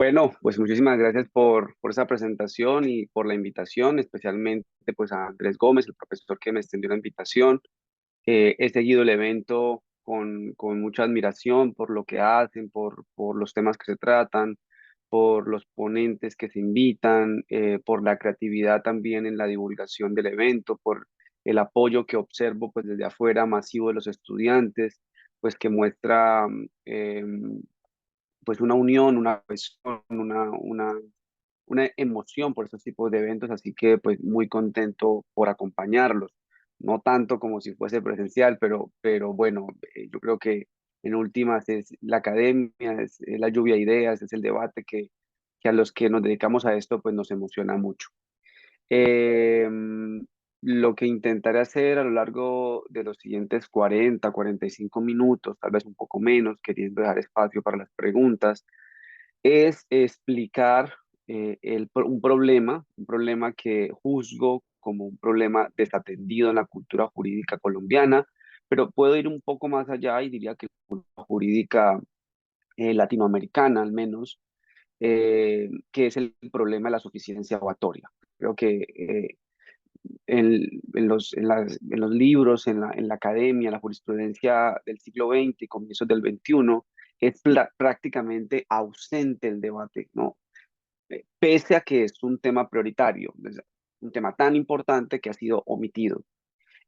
Bueno, pues muchísimas gracias por esa presentación y por la invitación, especialmente pues a Andrés Gómez, el profesor que me extendió la invitación. He seguido el evento con mucha admiración por lo que hacen, por los temas que se tratan, por los ponentes que se invitan, por la creatividad también en la divulgación del evento, por el apoyo que observo pues desde afuera masivo de los estudiantes, pues que muestra pues una unión, una cohesión, una emoción por estos tipos de eventos, así que pues muy contento por acompañarlos. No tanto como si fuese presencial, pero bueno, yo creo que en últimas es la academia, es la lluvia de ideas, es el debate que a los que nos dedicamos a esto pues nos emociona mucho. Eh, lo que intentaré hacer a lo largo de los siguientes 45 minutos, tal vez un poco menos, queriendo dejar espacio para las preguntas, es explicar un problema que juzgo como un problema desatendido en la cultura jurídica colombiana, pero puedo ir un poco más allá y diría que la cultura jurídica latinoamericana al menos, que es el problema de la suficiencia probatoria. Creo que en los libros, en la academia, la jurisprudencia del siglo XX y comienzos del XXI, es prácticamente ausente el debate, ¿no? Pese a que es un tema prioritario, es un tema tan importante que ha sido omitido.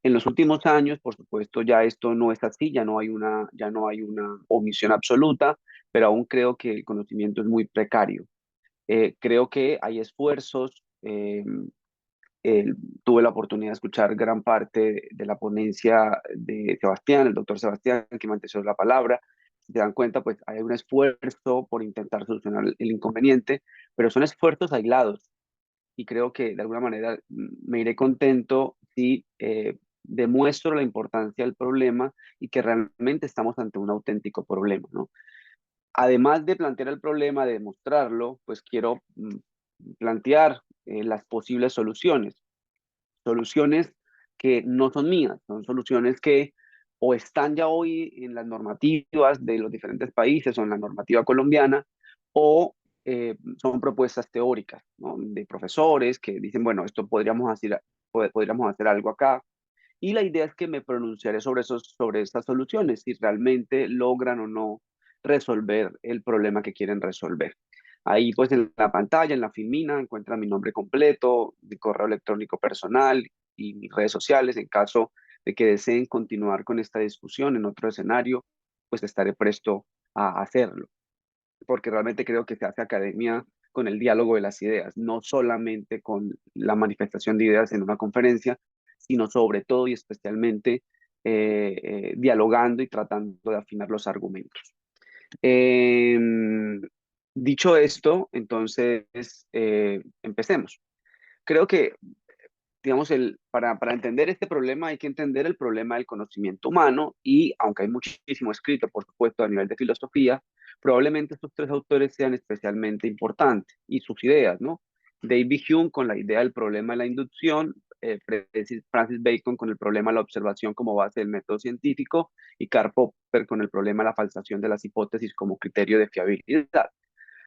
En los últimos años, por supuesto, ya esto no es así, ya no hay una omisión absoluta, pero aún creo que el conocimiento es muy precario. Creo que hay esfuerzos. Eh, Tuve la oportunidad de escuchar gran parte de la ponencia de Sebastián, el doctor Sebastián, que me antecedió la palabra. Si se dan cuenta, pues hay un esfuerzo por intentar solucionar el inconveniente, pero son esfuerzos aislados y creo que de alguna manera me iré contento si demuestro la importancia del problema y que realmente estamos ante un auténtico problema, ¿no? Además de plantear el problema, de demostrarlo, pues quiero plantear las posibles soluciones. Soluciones que no son mías, son soluciones que o están ya hoy en las normativas de los diferentes países o en la normativa colombiana, o son propuestas teóricas, ¿no? De profesores que dicen, bueno, esto podríamos hacer algo acá. Y la idea es que me pronunciaré sobre estas soluciones, si realmente logran o no resolver el problema que quieren resolver. Ahí pues en la pantalla, en la filmina, encuentran mi nombre completo, mi correo electrónico personal y mis redes sociales. En caso de que deseen continuar con esta discusión en otro escenario, pues estaré presto a hacerlo, porque realmente creo que se hace academia con el diálogo de las ideas, no solamente con la manifestación de ideas en una conferencia, sino sobre todo y especialmente dialogando y tratando de afinar los argumentos. Eh, Dicho esto, entonces empecemos. Creo que, digamos, para entender este problema hay que entender el problema del conocimiento humano y aunque hay muchísimo escrito, por supuesto, a nivel de filosofía, probablemente estos tres autores sean especialmente importantes y sus ideas, ¿no? David Hume con la idea del problema de la inducción, Francis Bacon con el problema de la observación como base del método científico y Karl Popper con el problema de la falsación de las hipótesis como criterio de fiabilidad.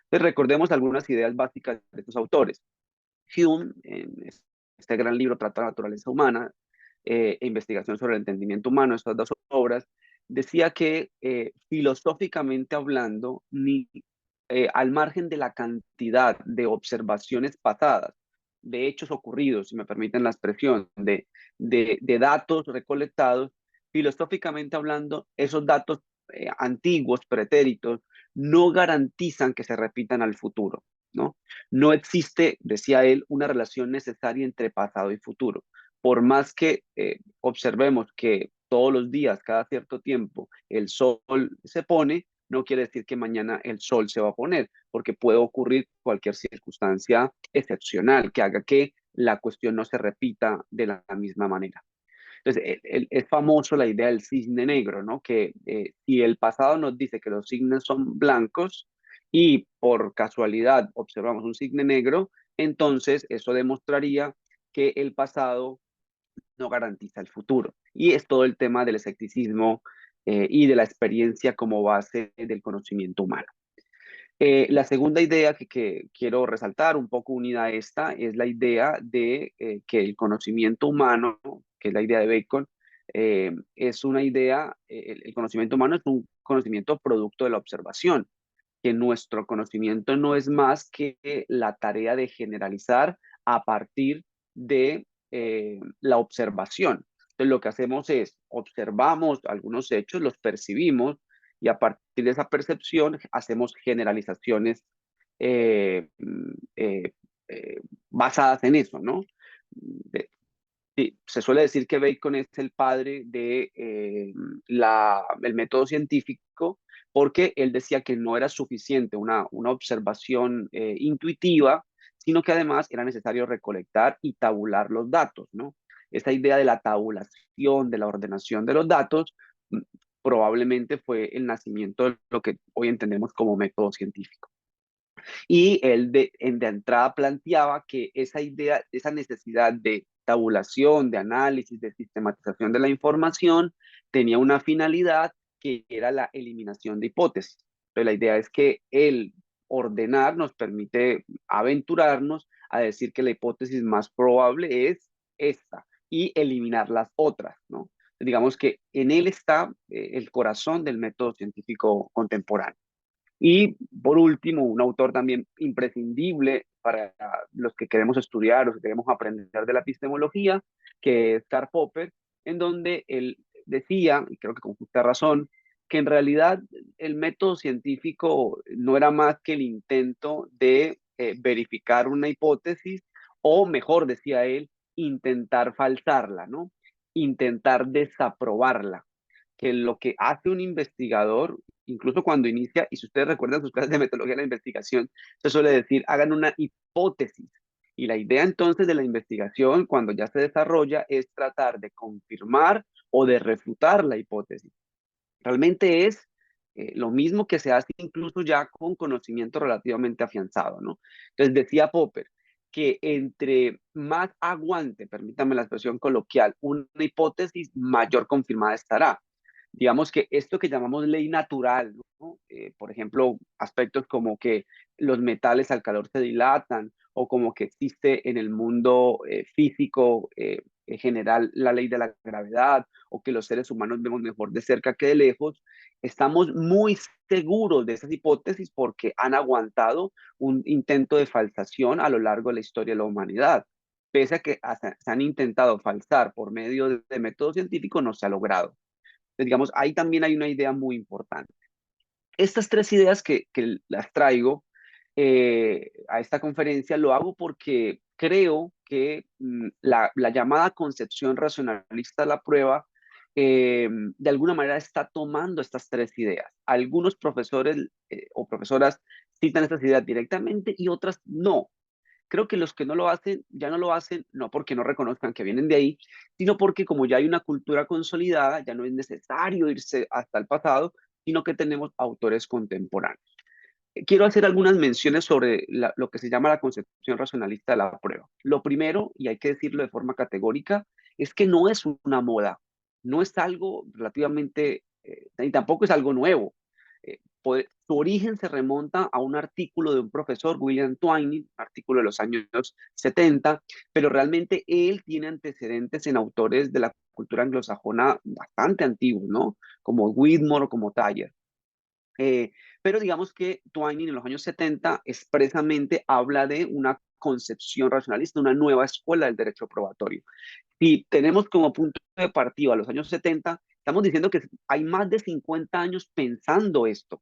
Entonces, recordemos algunas ideas básicas de estos autores. Hume, en este gran libro, Trata de la naturaleza humana e investigación sobre el entendimiento humano, estas dos obras, decía que filosóficamente hablando, al margen de la cantidad de observaciones pasadas, de hechos ocurridos, si me permiten la expresión, de datos recolectados, filosóficamente hablando, esos datos antiguos, pretéritos, no garantizan que se repitan al futuro, ¿no? No existe, decía él, una relación necesaria entre pasado y futuro. Por más que observemos que todos los días, cada cierto tiempo, el sol se pone, no quiere decir que mañana el sol se va a poner, porque puede ocurrir cualquier circunstancia excepcional que haga que la cuestión no se repita de la misma manera. Entonces, es famoso la idea del cisne negro, ¿no? Que si el pasado nos dice que los cisnes son blancos y por casualidad observamos un cisne negro, entonces eso demostraría que el pasado no garantiza el futuro. Y es todo el tema del escepticismo y de la experiencia como base del conocimiento humano. La segunda idea que quiero resaltar, un poco unida a esta, es la idea de que el conocimiento humano, que es la idea de Bacon, es una idea, el conocimiento humano es un conocimiento producto de la observación, que nuestro conocimiento no es más que la tarea de generalizar a partir de la observación. Entonces, lo que hacemos es observamos algunos hechos, los percibimos y a partir de esa percepción hacemos generalizaciones eh, mm, eh, basadas en eso, ¿no? Sí, se suele decir que Bacon es el padre de el método científico porque él decía que no era suficiente una observación intuitiva, sino que además era necesario recolectar y tabular los datos, ¿no? Esta idea de la tabulación, de la ordenación de los datos, mm, probablemente fue el nacimiento de lo que hoy entendemos como método científico. Y él de entrada planteaba que esa idea, esa necesidad de tabulación, de análisis, de sistematización de la información, tenía una finalidad que era la eliminación de hipótesis. Entonces, la idea es que el ordenar nos permite aventurarnos a decir que la hipótesis más probable es esta y eliminar las otras, ¿no? Digamos que en él está el corazón del método científico contemporáneo. Y por último, un autor también imprescindible para los que queremos estudiar o que queremos aprender de la epistemología, que es Karl Popper, en donde él decía, y creo que con justa razón, que en realidad el método científico no era más que el intento de verificar una hipótesis, o mejor, decía él, intentar falsarla, ¿no? Intentar desaprobarla, que lo que hace un investigador, incluso cuando inicia, y si ustedes recuerdan sus clases de metodología de la investigación, se suele decir, hagan una hipótesis. Y la idea entonces de la investigación, cuando ya se desarrolla, es tratar de confirmar o de refutar la hipótesis. Realmente es lo mismo que se hace incluso ya con conocimiento relativamente afianzado, ¿no? Entonces decía Popper que entre más aguante, permítame la expresión coloquial, una hipótesis, mayor confirmada estará. Digamos que esto que llamamos ley natural, ¿no? Por ejemplo, aspectos como que los metales al calor se dilatan o como que existe en el mundo físico en general la ley de la gravedad o que los seres humanos vemos mejor de cerca que de lejos, estamos muy seguros de esas hipótesis porque han aguantado un intento de falsación a lo largo de la historia de la humanidad. Pese a que se han intentado falsar por medio de métodos científicos, no se ha logrado. Entonces, digamos, ahí también hay una idea muy importante. Estas tres ideas que las traigo a esta conferencia lo hago porque creo que la llamada concepción racionalista de la prueba de alguna manera está tomando estas tres ideas. Algunos profesores o profesoras citan estas ideas directamente y otras no. Creo que los que no lo hacen, ya no lo hacen, no porque no reconozcan que vienen de ahí, sino porque como ya hay una cultura consolidada, ya no es necesario irse hasta el pasado, sino que tenemos autores contemporáneos. Quiero hacer algunas menciones sobre lo que se llama la concepción racionalista de la prueba. Lo primero, y hay que decirlo de forma categórica, es que no es una moda, no es algo relativamente, y tampoco es algo nuevo. Su origen se remonta a un artículo de un profesor, William Twining, un artículo de los años 70, pero realmente él tiene antecedentes en autores de la cultura anglosajona bastante antiguos, ¿no? Como Whitmore o como Thayer. Eh, pero digamos que Twining en los años 70 expresamente habla de una concepción racionalista, una nueva escuela del derecho probatorio. Si tenemos como punto de partida a los años 70, estamos diciendo que hay más de 50 años pensando esto.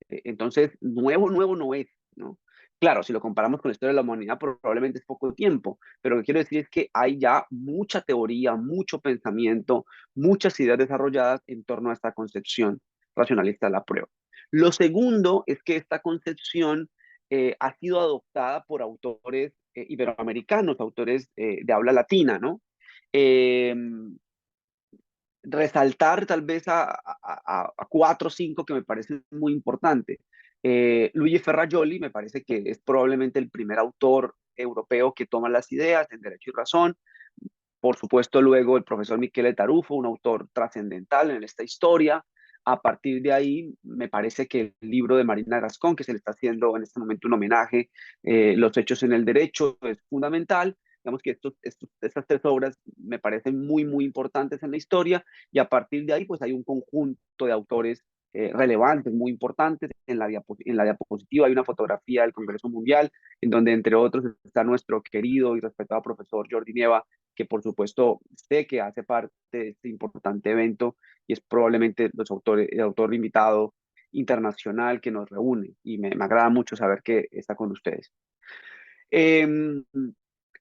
Entonces, nuevo no es, ¿no? Claro, si lo comparamos con la historia de la humanidad, probablemente es poco tiempo, pero lo que quiero decir es que hay ya mucha teoría, mucho pensamiento, muchas ideas desarrolladas en torno a esta concepción racionalista de la prueba. Lo segundo es que esta concepción ha sido adoptada por autores iberoamericanos, autores de habla latina, ¿no? Eh, Resaltar tal vez a cuatro o cinco que me parecen muy importantes. Luigi Ferrajoli me parece que es probablemente el primer autor europeo que toma las ideas en Derecho y Razón. Por supuesto, luego el profesor Michele Tarufo, un autor trascendental en esta historia. A partir de ahí, me parece que el libro de Marina Gascón, que se le está haciendo en este momento un homenaje, Los hechos en el derecho, es fundamental. Digamos que estas tres obras me parecen muy, muy importantes en la historia, y a partir de ahí, pues hay un conjunto de autores relevantes, muy importantes. En la diapositiva hay una fotografía del Congreso Mundial, en donde, entre otros, está nuestro querido y respetado profesor Jordi Nieva, que por supuesto sé que hace parte de este importante evento y es probablemente el autor invitado internacional que nos reúne, y me agrada mucho saber que está con ustedes. Eh,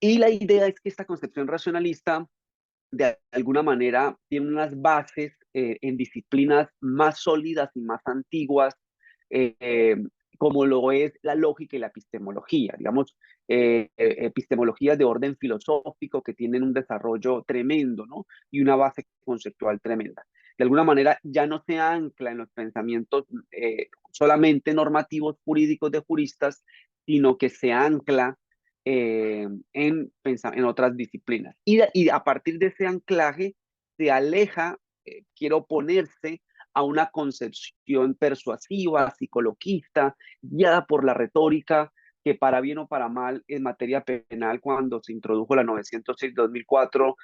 y la idea es que esta concepción racionalista de alguna manera tiene unas bases en disciplinas más sólidas y más antiguas, eh, como lo es la lógica y la epistemología, digamos, epistemologías de orden filosófico que tienen un desarrollo tremendo, ¿no? Y una base conceptual tremenda. De alguna manera ya no se ancla en los pensamientos solamente normativos jurídicos de juristas, sino que se ancla en otras disciplinas. Y a partir de ese anclaje se aleja, quiere oponerse a una concepción persuasiva, psicoloquista, guiada por la retórica, que para bien o para mal en materia penal, cuando se introdujo la 906-2004,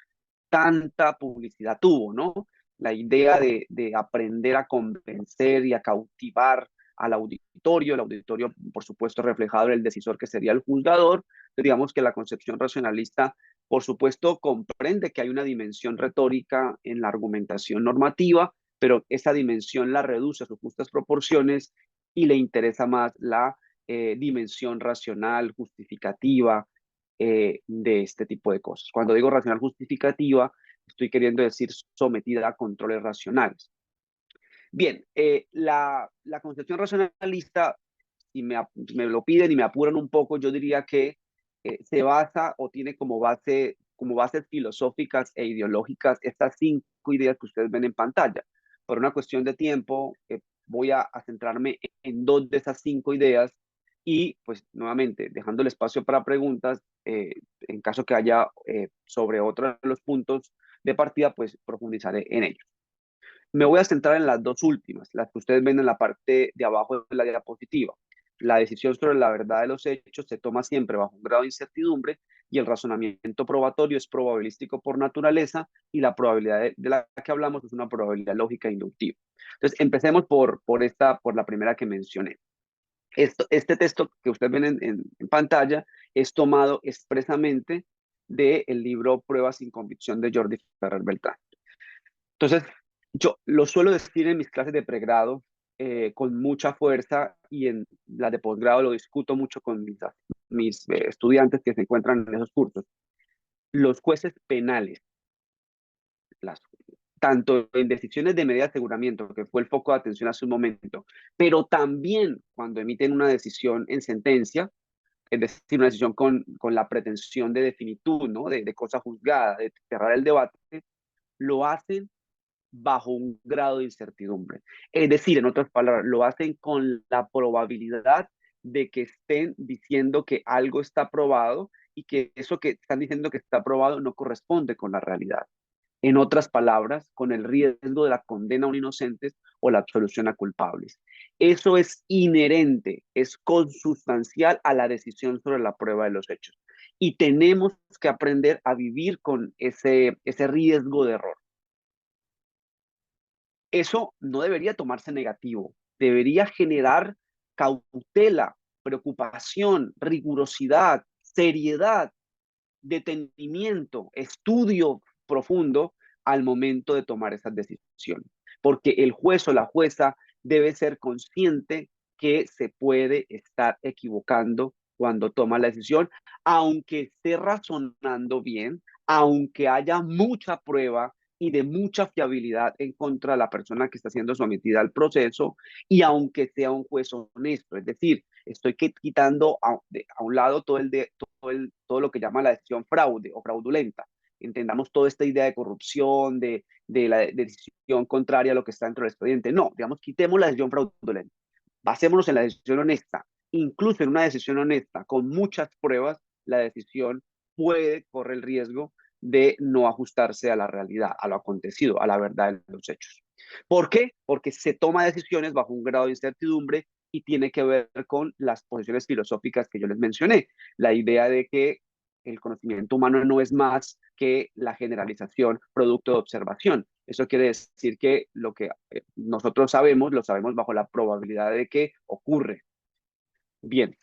tanta publicidad tuvo, ¿no? La idea de aprender a convencer y a cautivar al auditorio, el auditorio, por supuesto, reflejado en el decisor que sería el juzgador. Digamos que la concepción racionalista, por supuesto, comprende que hay una dimensión retórica en la argumentación normativa, pero esa dimensión la reduce a sus justas proporciones y le interesa más la dimensión racional, justificativa, de este tipo de cosas. Cuando digo racional justificativa, estoy queriendo decir sometida a controles racionales. Bien, la concepción racionalista, si me lo piden y me apuran un poco, yo diría que se basa o tiene como bases filosóficas e ideológicas estas 5 ideas que ustedes ven en pantalla. Por una cuestión de tiempo, voy a centrarme en 2 de esas 5 ideas, y pues nuevamente, dejando el espacio para preguntas, en caso que haya sobre otros de los puntos de partida, pues profundizaré en ellos. Me voy a centrar en las 2 últimas, las que ustedes ven en la parte de abajo de la diapositiva. La decisión sobre la verdad de los hechos se toma siempre bajo un grado de incertidumbre, y el razonamiento probatorio es probabilístico por naturaleza, y la probabilidad de la que hablamos es una probabilidad lógica e inductiva. Entonces, empecemos por la primera que mencioné. Este texto que ustedes ven en pantalla es tomado expresamente del libro Pruebas sin convicción de Jordi Ferrer Beltrán. Entonces, yo lo suelo decir en mis clases de pregrado con mucha fuerza, y en las de posgrado lo discuto mucho con mis estudiantes que se encuentran en esos cursos. Los jueces penales, las, tanto en decisiones de medida de aseguramiento, que fue el foco de atención hace un momento, pero también cuando emiten una decisión en sentencia, es decir, una decisión con la pretensión de definitud, ¿no? De cosa juzgada, de cerrar el debate, lo hacen bajo un grado de incertidumbre. Es decir, en otras palabras, lo hacen con la probabilidad de que estén diciendo que algo está probado, y que eso que están diciendo que está probado no corresponde con la realidad. En otras palabras, con el riesgo de la condena a un inocente o la absolución a culpables. Eso es inherente, es consustancial a la decisión sobre la prueba de los hechos. Y tenemos que aprender a vivir con ese riesgo de error. Eso no debería tomarse negativo, debería generar cautela, preocupación, rigurosidad, seriedad, detenimiento, estudio profundo al momento de tomar esas decisiones. Porque el juez o la jueza debe ser consciente que se puede estar equivocando cuando toma la decisión, aunque esté razonando bien, aunque haya mucha prueba y de mucha fiabilidad en contra de la persona que está siendo sometida al proceso, y aunque sea un juez honesto. Es decir, estoy quitando a un lado todo lo que llama la decisión fraude o fraudulenta. Entendamos toda esta idea de corrupción, de la decisión contraria a lo que está dentro del expediente. No, digamos, quitemos la decisión fraudulenta. Basémonos en la decisión honesta. Incluso en una decisión honesta, con muchas pruebas, la decisión puede correr el riesgo de no ajustarse a la realidad, a lo acontecido, a la verdad de los hechos. ¿Por qué? Porque se toma decisiones bajo un grado de incertidumbre y tiene que ver con las posiciones filosóficas que yo les mencioné. La idea de que el conocimiento humano no es más que la generalización producto de observación. Eso quiere decir que lo que nosotros sabemos, lo sabemos bajo la probabilidad de que ocurre. Bien,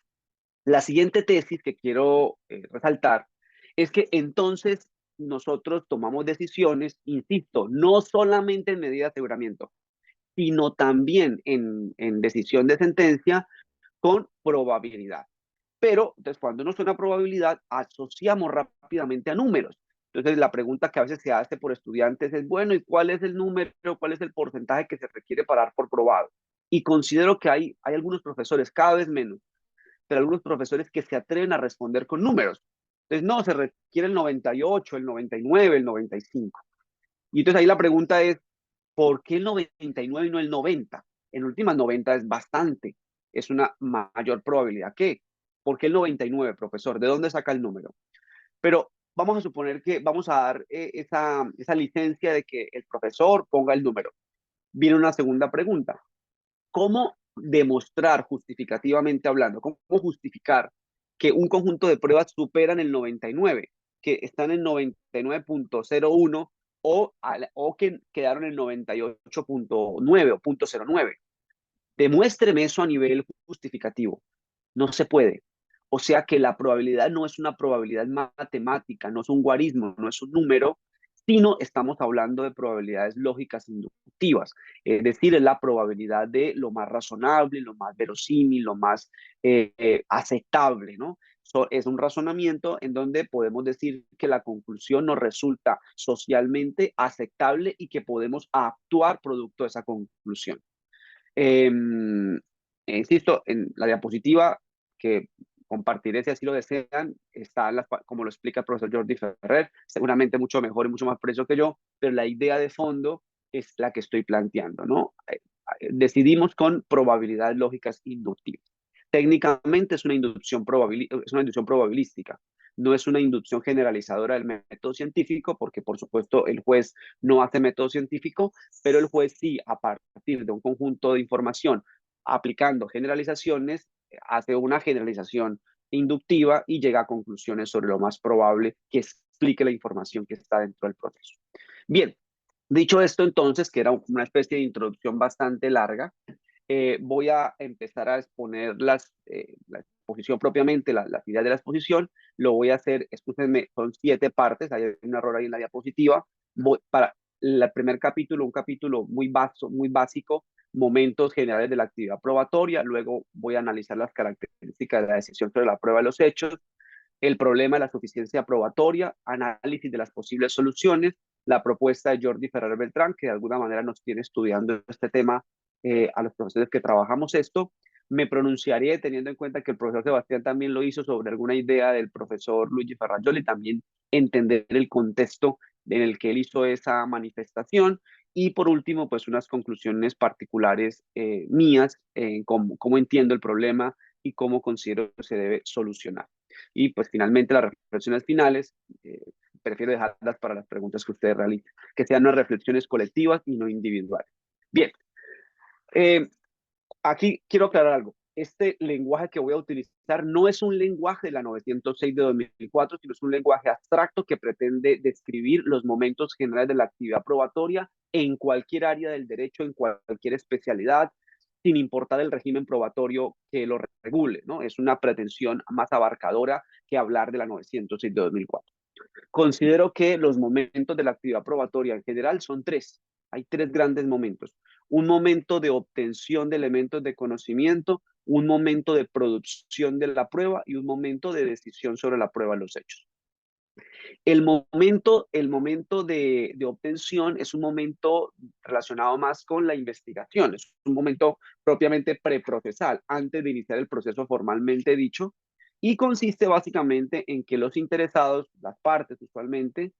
la siguiente tesis que quiero resaltar es que entonces nosotros tomamos decisiones, insisto, no solamente en medida de aseguramiento, sino también en decisión de sentencia con probabilidad. Pero entonces, cuando uno suena probabilidad, asociamos rápidamente a números. Entonces, la pregunta que a veces se hace por estudiantes es, bueno, ¿y cuál es el número, cuál es el porcentaje que se requiere para dar por probado? Y considero que hay algunos profesores, cada vez menos, pero algunos profesores que se atreven a responder con números. Entonces, no, se requiere el 98, el 99, el 95. Y entonces ahí la pregunta es, ¿por qué el 99 y no el 90? En últimas 90 es bastante, es una mayor probabilidad que. ¿Por qué el 99, profesor? ¿De dónde saca el número? Pero vamos a suponer que vamos a dar esa licencia de que el profesor ponga el número. Viene una segunda pregunta. ¿Cómo demostrar justificativamente hablando, cómo justificar que un conjunto de pruebas superan el 99, que están en 99.01 o que quedaron en 98.9 o 0.09? Demuéstreme eso a nivel justificativo. No se puede. O sea que la probabilidad no es una probabilidad matemática, no es un guarismo, no es un número, sino estamos hablando de probabilidades lógicas inductivas. Es decir, es la probabilidad de lo más razonable, lo más verosímil, lo más aceptable, ¿no? Es un razonamiento en donde podemos decir que la conclusión nos resulta socialmente aceptable y que podemos actuar producto de esa conclusión. Eh, Insisto, en la diapositiva que compartiré si así lo desean, está como lo explica el profesor Jordi Ferrer, seguramente mucho mejor y mucho más preciso que yo, pero la idea de fondo es la que estoy planteando, ¿no? Decidimos con probabilidades lógicas inductivas. Técnicamente es una inducción probabilística, no es una inducción generalizadora del método científico, porque por supuesto el juez no hace método científico, pero el juez sí, a partir de un conjunto de información, aplicando generalizaciones, hace una generalización inductiva y llega a conclusiones sobre lo más probable que explique la información que está dentro del proceso. Bien, dicho esto entonces, que era una especie de introducción bastante larga, voy a empezar a exponer la exposición propiamente, las ideas de la exposición. Lo voy a hacer, escúchenme, son 7 partes, hay un error ahí en la diapositiva. Para el primer capítulo, un capítulo muy básico, momentos generales de la actividad probatoria. Luego voy a analizar las características de la decisión sobre la prueba de los hechos, el problema de la suficiencia probatoria, análisis de las posibles soluciones, la propuesta de Jordi Ferrer Beltrán, que de alguna manera nos tiene estudiando este tema a los profesores que trabajamos esto. Me pronunciaré teniendo en cuenta que el profesor Sebastián también lo hizo sobre alguna idea del profesor Luigi Ferrajoli, también entender el contexto en el que él hizo esa manifestación. Y por último, pues unas conclusiones particulares mías en cómo entiendo el problema y cómo considero que se debe solucionar. Y pues finalmente las reflexiones finales, prefiero dejarlas para las preguntas que ustedes realicen, que sean unas reflexiones colectivas y no individuales. Bien, eh, aquí quiero aclarar algo. Este lenguaje que voy a utilizar no es un lenguaje de la 906 de 2004, sino es un lenguaje abstracto que pretende describir los momentos generales de la actividad probatoria en cualquier área del derecho, en cualquier especialidad, sin importar el régimen probatorio que lo regule, ¿no? Es una pretensión más abarcadora que hablar de la 906 de 2004. Considero que los momentos de la actividad probatoria en general son 3. Hay 3 grandes momentos. Un momento de obtención de elementos de conocimiento, un momento de producción de la prueba y un momento de decisión sobre la prueba de los hechos. El momento de obtención es un momento relacionado más con la investigación, es un momento propiamente preprocesal, antes de iniciar el proceso formalmente dicho, y consiste básicamente en que los interesados, las partes usualmente,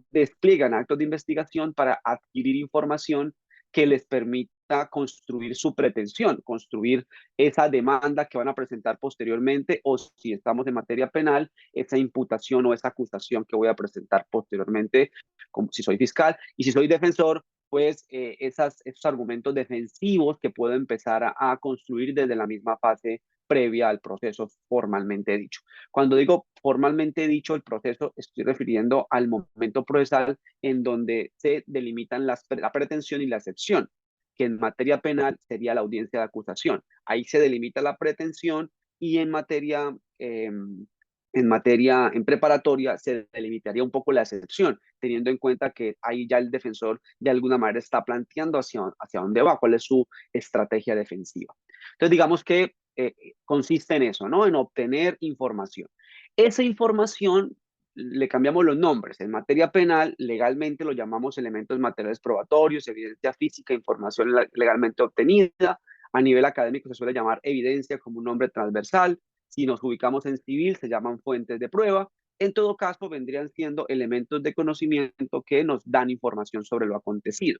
despliegan actos de investigación para adquirir información que les permita construir su pretensión, construir esa demanda que van a presentar posteriormente, o si estamos en materia penal, esa imputación o esa acusación que voy a presentar posteriormente, como si soy fiscal, y si soy defensor, pues esos argumentos defensivos que puedo empezar a construir desde la misma fase previa al proceso formalmente dicho. Cuando digo formalmente dicho el proceso, estoy refiriendo al momento procesal en donde se delimitan la pretensión y la excepción, que en materia penal sería la audiencia de acusación. Ahí se delimita la pretensión y en preparatoria se delimitaría un poco la excepción, teniendo en cuenta que ahí ya el defensor de alguna manera está planteando hacia dónde va, cuál es su estrategia defensiva. Entonces, digamos que consiste en eso, ¿no? En obtener información. Esa información le cambiamos los nombres. En materia penal, legalmente lo llamamos elementos materiales probatorios, evidencia física, información legalmente obtenida. A nivel académico se suele llamar evidencia como un nombre transversal. Si nos ubicamos en civil, se llaman fuentes de prueba. En todo caso, vendrían siendo elementos de conocimiento que nos dan información sobre lo acontecido.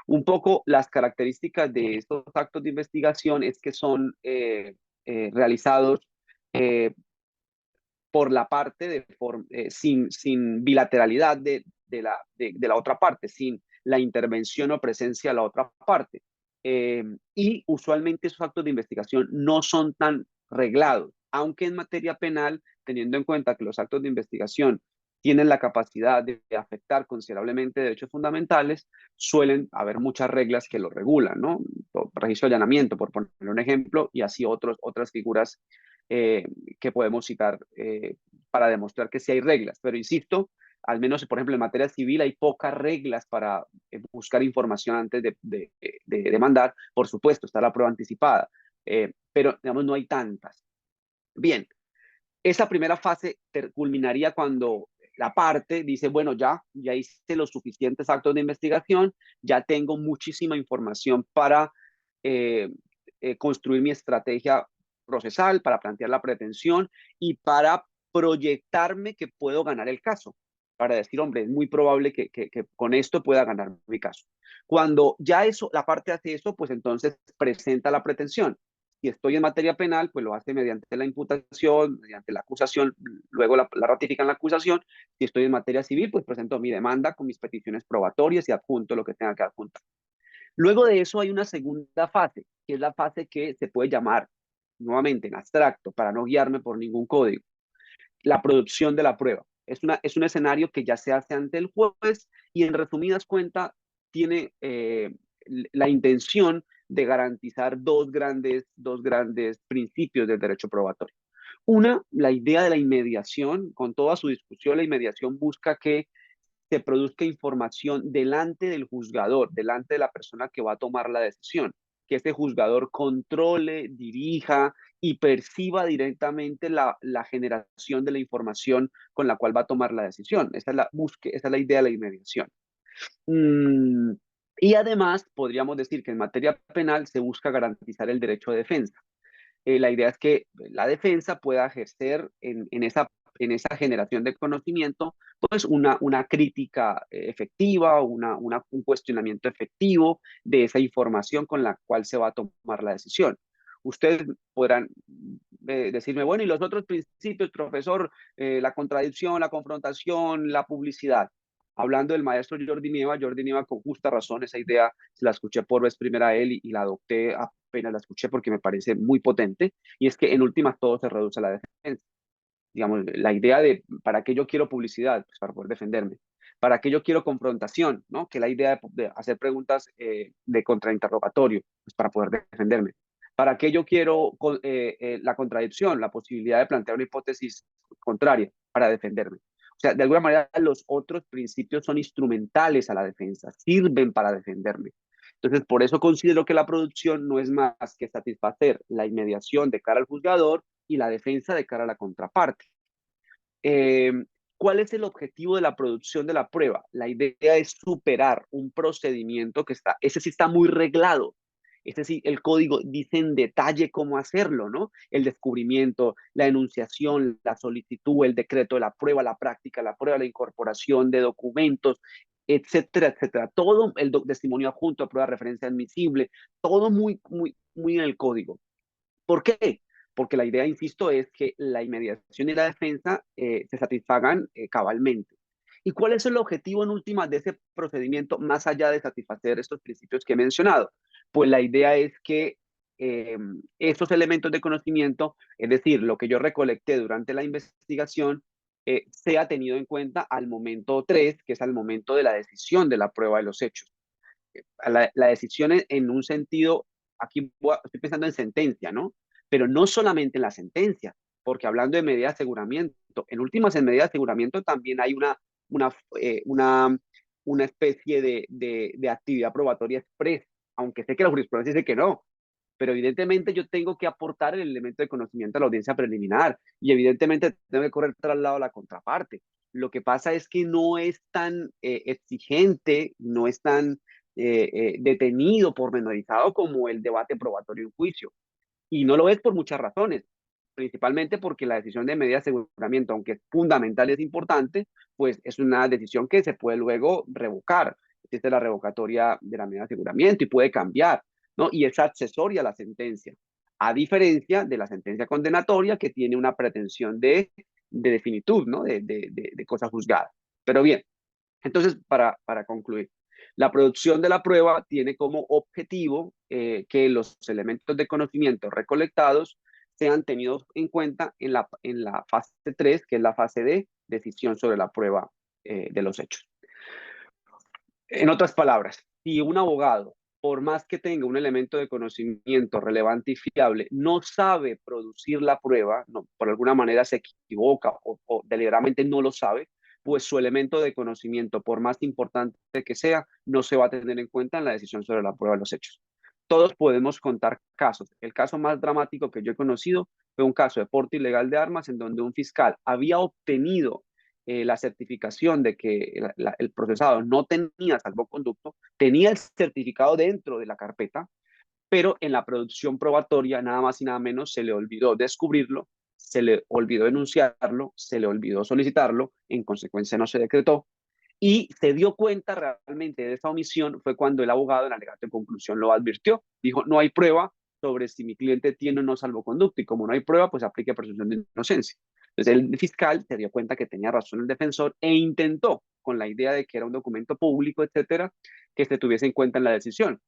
Un poco las características de estos actos de investigación es que son realizados eh, por la parte sin bilateralidad de la otra parte, sin la intervención o presencia de la otra parte. Y usualmente esos actos de investigación no son tan reglados, aunque en materia penal, teniendo en cuenta que los actos de investigación tienen la capacidad de afectar considerablemente derechos fundamentales, suelen haber muchas reglas que lo regulan, ¿no? Registro de allanamiento, por poner un ejemplo, y así otras figuras eh, que podemos citar para demostrar que sí hay reglas. Pero insisto, al menos, por ejemplo, en materia civil hay pocas reglas para buscar información antes de demandar. Por supuesto, está la prueba anticipada, pero digamos no hay tantas. Bien, esa primera fase culminaría cuando la parte dice, bueno, ya hice los suficientes actos de investigación, ya tengo muchísima información para eh, construir mi estrategia procesal, para plantear la pretensión y para proyectarme que puedo ganar el caso. Para decir, hombre, es muy probable que con esto pueda ganar mi caso. Cuando ya la parte hace eso, pues entonces presenta la pretensión. Si estoy en materia penal, pues lo hace mediante la imputación, mediante la acusación, luego la ratifican la acusación. Si estoy en materia civil, pues presento mi demanda con mis peticiones probatorias y adjunto lo que tenga que adjuntar. Luego de eso hay una segunda fase, que es la fase que se puede llamar, nuevamente en abstracto, para no guiarme por ningún código, la producción de la prueba. Es un escenario que ya se hace ante el juez y en resumidas cuentas tiene la intención de garantizar dos grandes principios del derecho probatorio. Una, la idea de la inmediación, con toda su discusión, la inmediación busca que se produzca información delante del juzgador, delante de la persona que va a tomar la decisión, que este juzgador controle, dirija y perciba directamente la generación de la información con la cual va a tomar la decisión. Esa es la idea de la inmediación. Mm, y además, podríamos decir que en materia penal se busca garantizar el derecho de defensa. La idea es que la defensa pueda ejercer en esa generación de conocimiento, pues una crítica efectiva, un cuestionamiento efectivo de esa información con la cual se va a tomar la decisión. Ustedes podrán decirme, bueno, ¿y los otros principios, profesor? La contradicción, la confrontación, la publicidad. Hablando del maestro Jordi Nieva con justa razón, esa idea se la escuché por vez primera a él y la adopté apenas la escuché porque me parece muy potente, y es que en últimas todo se reduce a la defensa. Digamos, la idea de ¿para qué yo quiero publicidad? Pues para poder defenderme. ¿Para qué yo quiero confrontación? ¿No? Que la idea de hacer preguntas de contrainterrogatorio, pues para poder defenderme. ¿Para qué yo quiero la contradicción, la posibilidad de plantear una hipótesis contraria? Para defenderme. O sea, de alguna manera los otros principios son instrumentales a la defensa, sirven para defenderme. Entonces, por eso considero que la producción no es más que satisfacer la inmediación de cara al juzgador y la defensa de cara a la contraparte. Eh, ¿Cuál es el objetivo de la producción de la prueba? La idea es superar un procedimiento ese sí está muy reglado. Ese sí, el código dice en detalle cómo hacerlo, ¿no? El descubrimiento, la enunciación, la solicitud, el decreto de la prueba, la práctica de la prueba, la incorporación de documentos, etcétera, etcétera. Todo el testimonio adjunto, prueba de referencia admisible, todo muy en el código. ¿Por qué? Porque la idea, insisto, es que la inmediación y la defensa se satisfagan cabalmente. ¿Y cuál es el objetivo en última de ese procedimiento, más allá de satisfacer estos principios que he mencionado? Pues la idea es que estos elementos de conocimiento, es decir, lo que yo recolecté durante la investigación, sea tenido en cuenta al momento 3, que es al momento de la decisión de la prueba de los hechos. La decisión en un sentido, aquí estoy pensando en sentencia, ¿no? Pero no solamente en la sentencia, porque hablando de medida de aseguramiento, en últimas, en medida de aseguramiento también hay una, eh, una, una especie de actividad probatoria expresa, aunque sé que la jurisprudencia dice que no, pero evidentemente yo tengo que aportar el elemento de conocimiento a la audiencia preliminar y evidentemente tengo que correr tras lado a la contraparte. Lo que pasa es que no es tan exigente, no es tan detenido, pormenorizado como el debate probatorio en juicio. Y no lo es por muchas razones, principalmente porque la decisión de medida de aseguramiento, aunque es fundamental y es importante, pues es una decisión que se puede luego revocar. Existe la revocatoria de la medida de aseguramiento y puede cambiar, ¿no? Y es accesoria a la sentencia, a diferencia de la sentencia condenatoria que tiene una pretensión de definitud, ¿no? De cosa juzgada. Pero bien, entonces, para concluir, la producción de la prueba tiene como objetivo que los elementos de conocimiento recolectados sean tenidos en cuenta en la fase 3, que es la fase de decisión sobre la prueba de los hechos. En otras palabras, si un abogado, por más que tenga un elemento de conocimiento relevante y fiable, no sabe producir la prueba, no, por alguna manera se equivoca o deliberadamente no lo sabe, pues su elemento de conocimiento, por más importante que sea, no se va a tener en cuenta en la decisión sobre la prueba de los hechos. Todos podemos contar casos. El caso más dramático que yo he conocido fue un caso de porte ilegal de armas en donde un fiscal había obtenido la certificación de que el procesado no tenía salvoconducto, tenía el certificado dentro de la carpeta, pero en la producción probatoria nada más y nada menos se le olvidó descubrirlo, se le olvidó denunciarlo, se le olvidó solicitarlo, en consecuencia no se decretó, y se dio cuenta realmente de esa omisión fue cuando el abogado en alegato de conclusión lo advirtió. Dijo, no hay prueba sobre si mi cliente tiene o no salvoconducto y como no hay prueba, pues aplique presunción de inocencia. Entonces el fiscal se dio cuenta que tenía razón el defensor e intentó, con la idea de que era un documento público, etcétera, que se tuviese en cuenta en la decisión.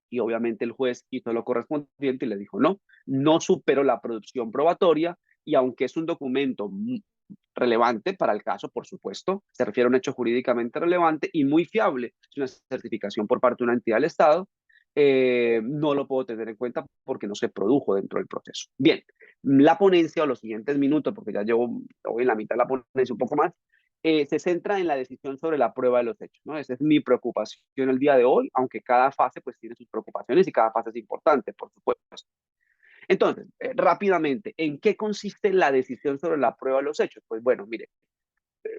Y obviamente el juez hizo lo correspondiente y le dijo, no, no superó la producción probatoria y aunque es un documento relevante para el caso, por supuesto, se refiere a un hecho jurídicamente relevante y muy fiable, es una certificación por parte de una entidad del Estado, no lo puedo tener en cuenta porque no se produjo dentro del proceso. Bien, la ponencia o los siguientes minutos, porque ya llevo hoy en la mitad de la ponencia un poco más, se centra en la decisión sobre la prueba de los hechos, ¿no? Esa es mi preocupación el día de hoy, aunque cada fase pues tiene sus preocupaciones y cada fase es importante, por supuesto. Entonces, rápidamente, ¿en qué consiste la decisión sobre la prueba de los hechos? Pues bueno, mire,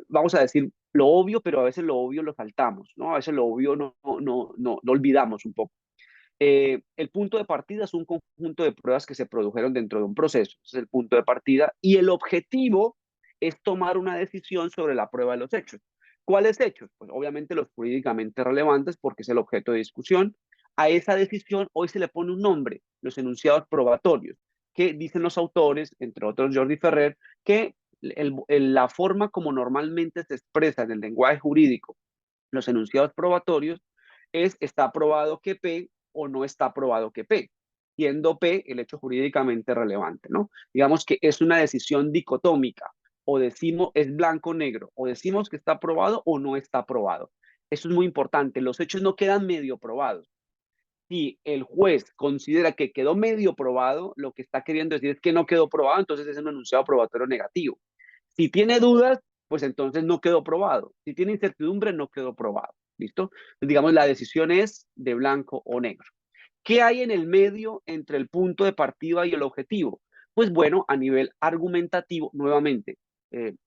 vamos a decir lo obvio, pero a veces lo obvio lo saltamos, ¿no? A veces lo obvio no olvidamos un poco. El punto de partida es un conjunto de pruebas que se produjeron dentro de un proceso. Ese es el punto de partida. Y el objetivo es tomar una decisión sobre la prueba de los hechos. ¿Cuáles hechos? Pues obviamente los jurídicamente relevantes porque es el objeto de discusión. A esa decisión hoy se le pone un nombre, los enunciados probatorios, que dicen los autores, entre otros Jordi Ferrer, que la forma como normalmente se expresa en el lenguaje jurídico los enunciados probatorios es está probado que P o no está probado que P, siendo P el hecho jurídicamente relevante, ¿no? Digamos que es una decisión dicotómica, o decimos es blanco-negro, o decimos que está probado o no está probado. Eso es muy importante, los hechos no quedan medio probados. Si el juez considera que quedó medio probado, lo que está queriendo decir es que no quedó probado, entonces es un enunciado probatorio negativo. Si tiene dudas, pues entonces no quedó probado. Si tiene incertidumbre, no quedó probado. ¿Listo? Entonces, digamos, la decisión es de blanco o negro. ¿Qué hay en el medio entre el punto de partida y el objetivo? Pues bueno, a nivel argumentativo, nuevamente,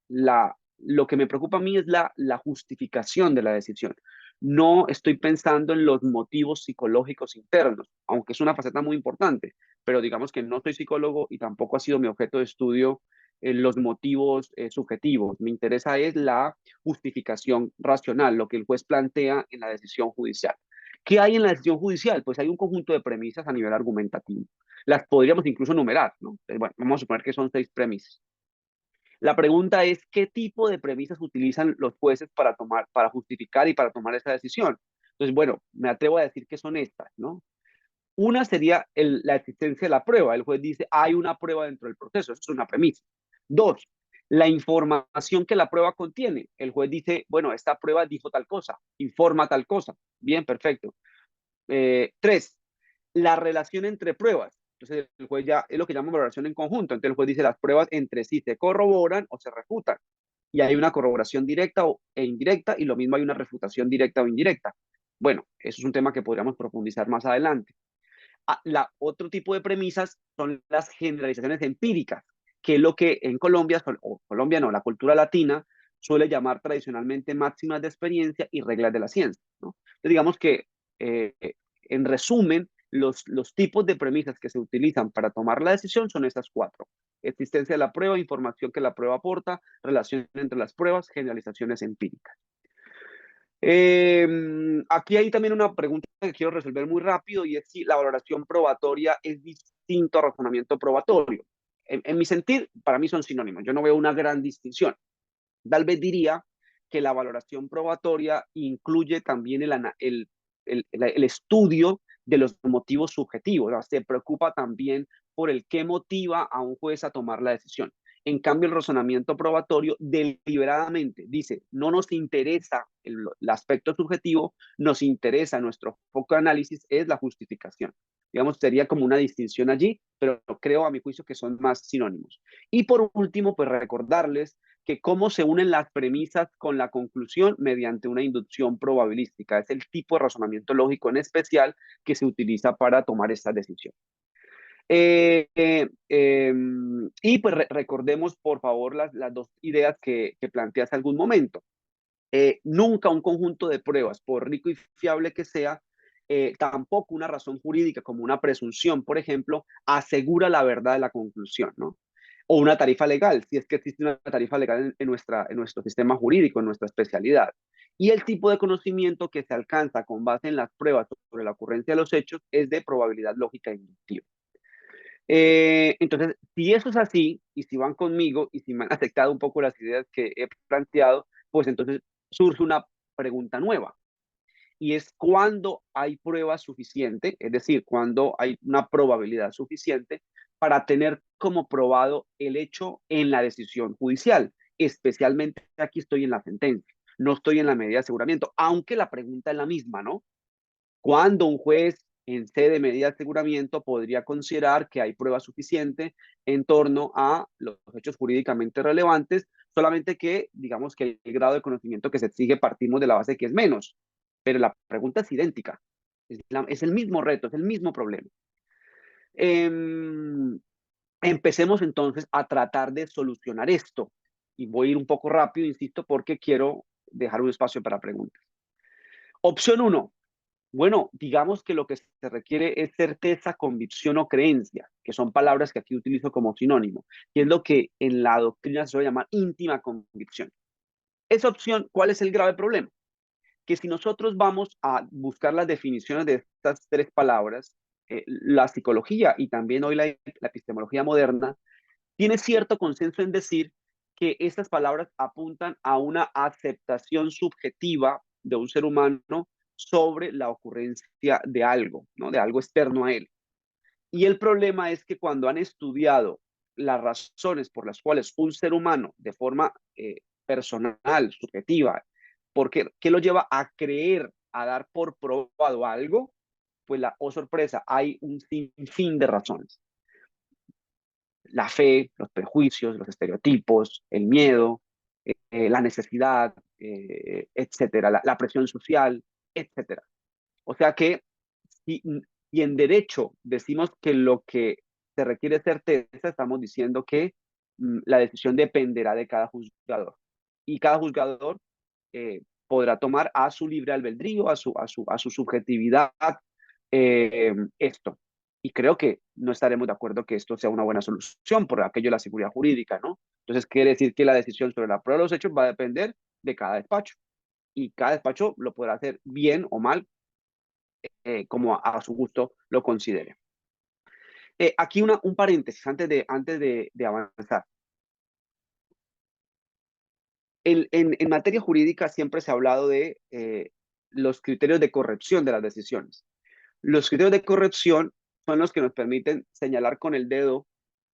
lo que me preocupa a mí es la justificación de la decisión. No estoy pensando en los motivos psicológicos internos, aunque es una faceta muy importante, pero digamos que no soy psicólogo y tampoco ha sido mi objeto de estudio los motivos subjetivos. Me interesa es la justificación racional, lo que el juez plantea en la decisión judicial. ¿Qué hay en la decisión judicial? Pues hay un conjunto de premisas a nivel argumentativo. Las podríamos incluso numerar, ¿no? Bueno, vamos a suponer que son 6 premisas. La pregunta es, ¿qué tipo de premisas utilizan los jueces para justificar y para tomar esa decisión? Entonces, bueno, me atrevo a decir que son estas, ¿no? Una sería la existencia de la prueba. El juez dice, hay una prueba dentro del proceso. Eso es una premisa. Dos, la información que la prueba contiene. El juez dice, bueno, esta prueba dijo tal cosa, informa tal cosa. Bien, perfecto. Tres, la relación entre pruebas. Entonces, el juez ya es lo que llama valoración en conjunto. Entonces, el juez dice, las pruebas entre sí se corroboran o se refutan. Y hay una corroboración directa e indirecta, y lo mismo hay una refutación directa o indirecta. Bueno, eso es un tema que podríamos profundizar más adelante. Otro tipo de premisas son las generalizaciones empíricas, que es lo que en Colombia, o Colombia no, la cultura latina suele llamar tradicionalmente máximas de experiencia y reglas de la ciencia, ¿no? Entonces, digamos que, eh, en resumen, los tipos de premisas que se utilizan para tomar la decisión son estas cuatro: existencia de la prueba, información que la prueba aporta, relación entre las pruebas, generalizaciones empíricas. Aquí hay también una pregunta que quiero resolver muy rápido, y es si la valoración probatoria es distinto a razonamiento probatorio. En mi sentir, para mí son sinónimos. Yo no veo una gran distinción. Tal vez diría que la valoración probatoria incluye también el estudio de los motivos subjetivos. O sea, se preocupa también por el qué motiva a un juez a tomar la decisión. En cambio, el razonamiento probatorio deliberadamente dice, no nos interesa el aspecto subjetivo, nos interesa, nuestro foco de análisis es la justificación. Digamos, sería como una distinción allí, pero creo a mi juicio que son más sinónimos. Y por último, pues recordarles que cómo se unen las premisas con la conclusión mediante una inducción probabilística. Es el tipo de razonamiento lógico en especial que se utiliza para tomar esta decisión. Y pues recordemos, por favor, las dos ideas que planteé hace algún momento. Nunca un conjunto de pruebas, por rico y fiable que sea, tampoco una razón jurídica como una presunción, por ejemplo, asegura la verdad de la conclusión, ¿no? O una tarifa legal, si es que existe una tarifa legal en nuestro sistema jurídico, en nuestra especialidad. Y el tipo de conocimiento que se alcanza con base en las pruebas sobre la ocurrencia de los hechos es de probabilidad lógica inductiva. Entonces, si eso es así, y si van conmigo, y si me han aceptado un poco las ideas que he planteado, pues entonces surge una pregunta nueva, y es cuándo hay prueba suficiente, es decir, cuándo hay una probabilidad suficiente para tener como probado el hecho en la decisión judicial. Especialmente aquí estoy en la sentencia, no estoy en la medida de aseguramiento, aunque la pregunta es la misma, ¿no? Cuando un juez en sede de medida de aseguramiento podría considerar que hay prueba suficiente en torno a los hechos jurídicamente relevantes, solamente que digamos que el grado de conocimiento que se exige partimos de la base que es menos, pero la pregunta es idéntica, es el mismo reto, es el mismo problema. Em, Empecemos entonces a tratar de solucionar esto, y voy a ir un poco rápido, insisto, porque quiero dejar un espacio para preguntas. Opción 1: bueno, digamos que lo que se requiere es certeza, convicción o creencia, que son palabras que aquí utilizo como sinónimo, y es lo que en la doctrina se suele llamar íntima convicción. Esa opción, ¿cuál es el grave problema? Que si nosotros vamos a buscar las definiciones de estas tres palabras, la psicología y también hoy la epistemología moderna tiene cierto consenso en decir que estas palabras apuntan a una aceptación subjetiva de un ser humano sobre la ocurrencia de algo, ¿no? De algo externo a él. Y el problema es que cuando han estudiado las razones por las cuales un ser humano, de forma personal, subjetiva, ¿qué lo lleva a creer, a dar por probado algo? Pues oh sorpresa, hay un sinfín de razones: la fe, los prejuicios, los estereotipos, el miedo, la necesidad, etcétera, la presión social, etcétera. O sea que, si, y en derecho decimos que lo que se requiere es certeza, estamos diciendo que la decisión dependerá de cada juzgador. Y cada juzgador podrá tomar a su libre albedrío, a su subjetividad, esto. Y creo que no estaremos de acuerdo que esto sea una buena solución por aquello de la seguridad jurídica, ¿no? Entonces, quiere decir que la decisión sobre la prueba de los hechos va a depender de cada despacho. Y cada despacho lo podrá hacer bien o mal, como a su gusto lo considere. Aquí un paréntesis antes de avanzar. En materia jurídica siempre se ha hablado de los criterios de corrección de las decisiones. Los criterios de corrección son los que nos permiten señalar con el dedo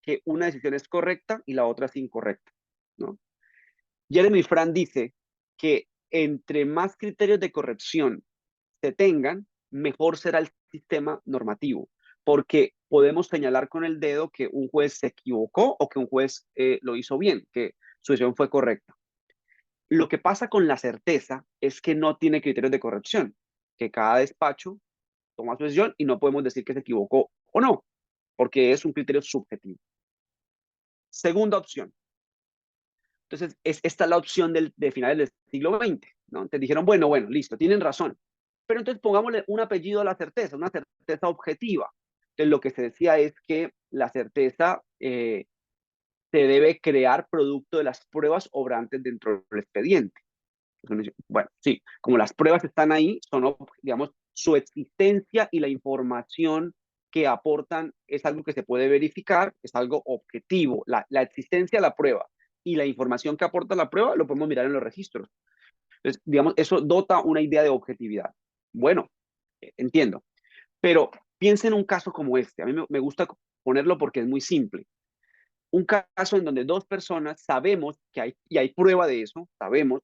que una decisión es correcta y la otra es incorrecta, ¿no? Jeremy Frank dice que entre más criterios de corrección se tengan, mejor será el sistema normativo, porque podemos señalar con el dedo que un juez se equivocó o que un juez lo hizo bien, que su decisión fue correcta. Lo que pasa con la certeza es que no tiene criterios de corrección, que cada despacho toma su decisión y no podemos decir que se equivocó o no, porque es un criterio subjetivo. Segunda opción. Entonces, esta es la opción de finales del siglo XX, ¿no? Te dijeron, bueno, listo, tienen razón. Pero entonces pongámosle un apellido a la certeza, una certeza objetiva. Entonces, lo que se decía es que la certeza se debe crear producto de las pruebas obrantes dentro del expediente. Bueno, sí, como las pruebas están ahí, son, digamos, su existencia y la información que aportan es algo que se puede verificar, es algo objetivo. La existencia de la prueba y la información que aporta la prueba lo podemos mirar en los registros. Entonces, digamos, eso dota una idea de objetividad. Bueno, entiendo. Pero piensa en un caso como este. A mí me gusta ponerlo porque es muy simple. Un caso en donde dos personas sabemos que hay, y hay prueba de eso, sabemos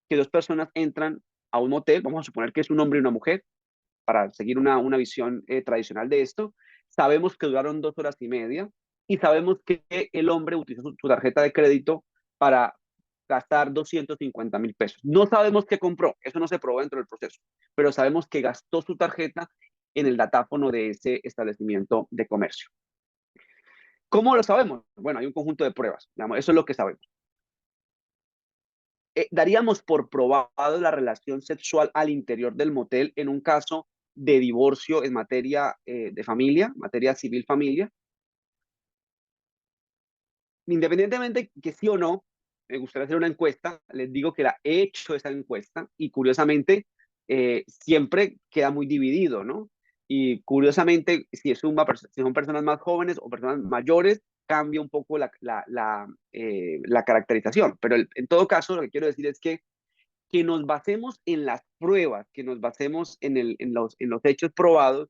que dos personas entran a un motel, vamos a suponer que es un hombre y una mujer, para seguir una visión tradicional de esto, sabemos que duraron 2 horas y media y sabemos que el hombre utilizó su tarjeta de crédito para gastar 250,000 pesos. No sabemos qué compró, eso no se probó dentro del proceso, pero sabemos que gastó su tarjeta en el datáfono de ese establecimiento de comercio. ¿Cómo lo sabemos? Bueno, hay un conjunto de pruebas, digamos, eso es lo que sabemos. Daríamos por probado la relación sexual al interior del motel en un caso de divorcio en materia de familia, materia civil familia. Independientemente que sí o no, me gustaría hacer una encuesta, les digo que la he hecho esa encuesta y curiosamente siempre queda muy dividido, ¿no? Y curiosamente, si son personas más jóvenes o personas mayores, cambia un poco la caracterización. Pero en todo caso, lo que quiero decir es que nos basemos en las pruebas, que nos basemos en los hechos probados,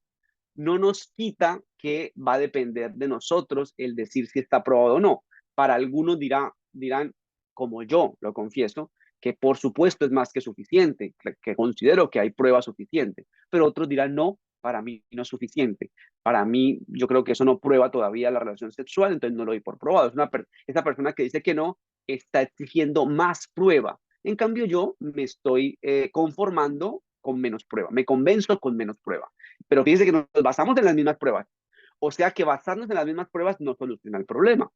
no nos quita que va a depender de nosotros el decir si está probado o no. Para algunos dirán, como yo lo confieso, que por supuesto es más que suficiente, que considero que hay prueba suficiente, pero otros dirán, no, para mí no es suficiente. Para mí, yo creo que eso no prueba todavía la relación sexual, entonces no lo doy por probado. Esa persona que dice que no está exigiendo más prueba. En cambio, yo me estoy conformando con menos prueba, me convenzo con menos prueba. Pero fíjense que nos basamos en las mismas pruebas. O sea que basarnos en las mismas pruebas no soluciona el problema.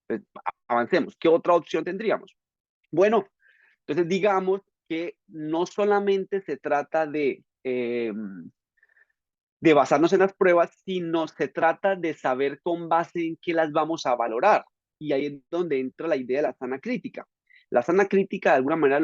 Entonces, avancemos. ¿Qué otra opción tendríamos? Bueno, entonces digamos que no solamente se trata de basarnos en las pruebas, sino se trata de saber con base en qué las vamos a valorar. Y ahí es donde entra la idea de la sana crítica. La sana crítica, de alguna manera,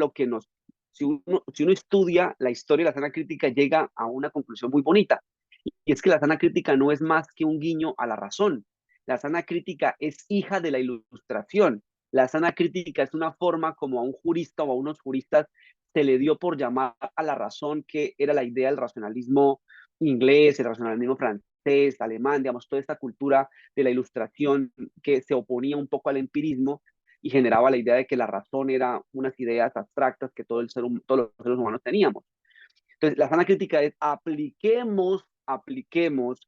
si uno estudia la historia de la sana crítica, llega a una conclusión muy bonita. Y es que la sana crítica no es más que un guiño a la razón. La sana crítica es hija de la ilustración. La sana crítica es una forma como a un jurista o a unos juristas se le dio por llamar a la razón, que era la idea del racionalismo inglés, el racionalismo francés, alemán, digamos, toda esta cultura de la ilustración que se oponía un poco al empirismo y generaba la idea de que la razón era unas ideas abstractas que todos los seres humanos teníamos. Entonces, la sana crítica es apliquemos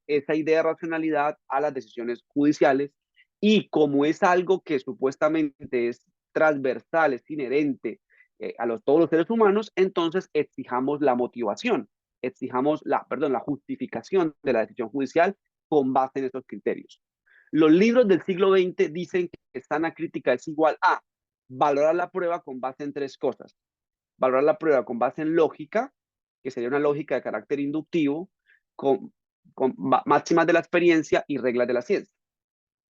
esa idea de racionalidad a las decisiones judiciales y como es algo que supuestamente es transversal, es inherente todos los seres humanos, entonces exijamos la motivación, exijamos la justificación de la decisión judicial con base en esos criterios. Los libros del siglo XX dicen que sana crítica es igual a valorar la prueba con base en tres cosas. Valorar la prueba con base en lógica, que sería una lógica de carácter inductivo, con, con máximas de la experiencia y reglas de la ciencia.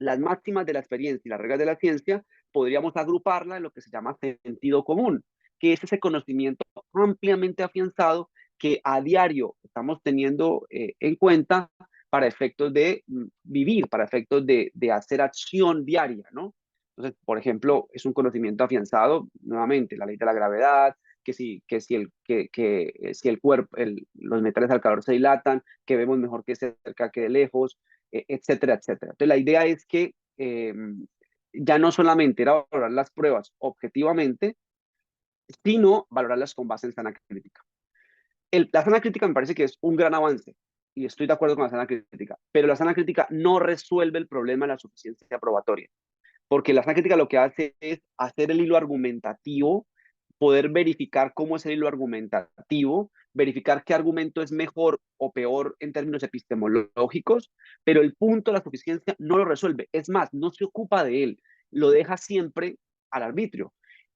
Las máximas de la experiencia y las reglas de la ciencia podríamos agruparla en lo que se llama sentido común, que es ese conocimiento ampliamente afianzado que a diario estamos teniendo en cuenta para efectos de vivir, para efectos de hacer acción diaria, ¿no? Entonces, por ejemplo, es un conocimiento afianzado, nuevamente, la ley de la gravedad, si el cuerpo, los metales al calor se dilatan, que vemos mejor que cerca que de lejos, etcétera, etcétera. Entonces, la idea es que ya no solamente era valorar las pruebas objetivamente, sino valorarlas con base en sana crítica. La sana crítica me parece que es un gran avance y estoy de acuerdo con la sana crítica, pero la sana crítica no resuelve el problema de la suficiencia probatoria, porque la sana crítica lo que hace es hacer el hilo argumentativo, poder verificar cómo es el hilo argumentativo, verificar qué argumento es mejor o peor en términos epistemológicos, pero el punto de la suficiencia no lo resuelve. Es más, no se ocupa de él, lo deja siempre al arbitrio.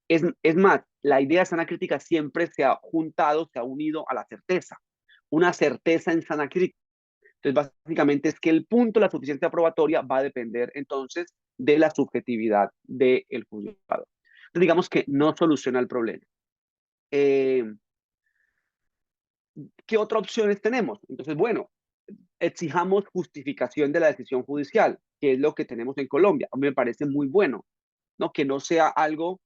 Es más, la idea de sana crítica siempre se ha juntado, se ha unido a la certeza. Una certeza en sana crítica. Entonces, básicamente es que el punto de la suficiencia probatoria va a depender entonces de la subjetividad del juzgado. Entonces, digamos que no soluciona el problema. Eh, ¿Qué otras opciones tenemos? Entonces, bueno, exijamos justificación de la decisión judicial, que es lo que tenemos en Colombia. A mí me parece muy bueno, ¿no? Que no sea algo,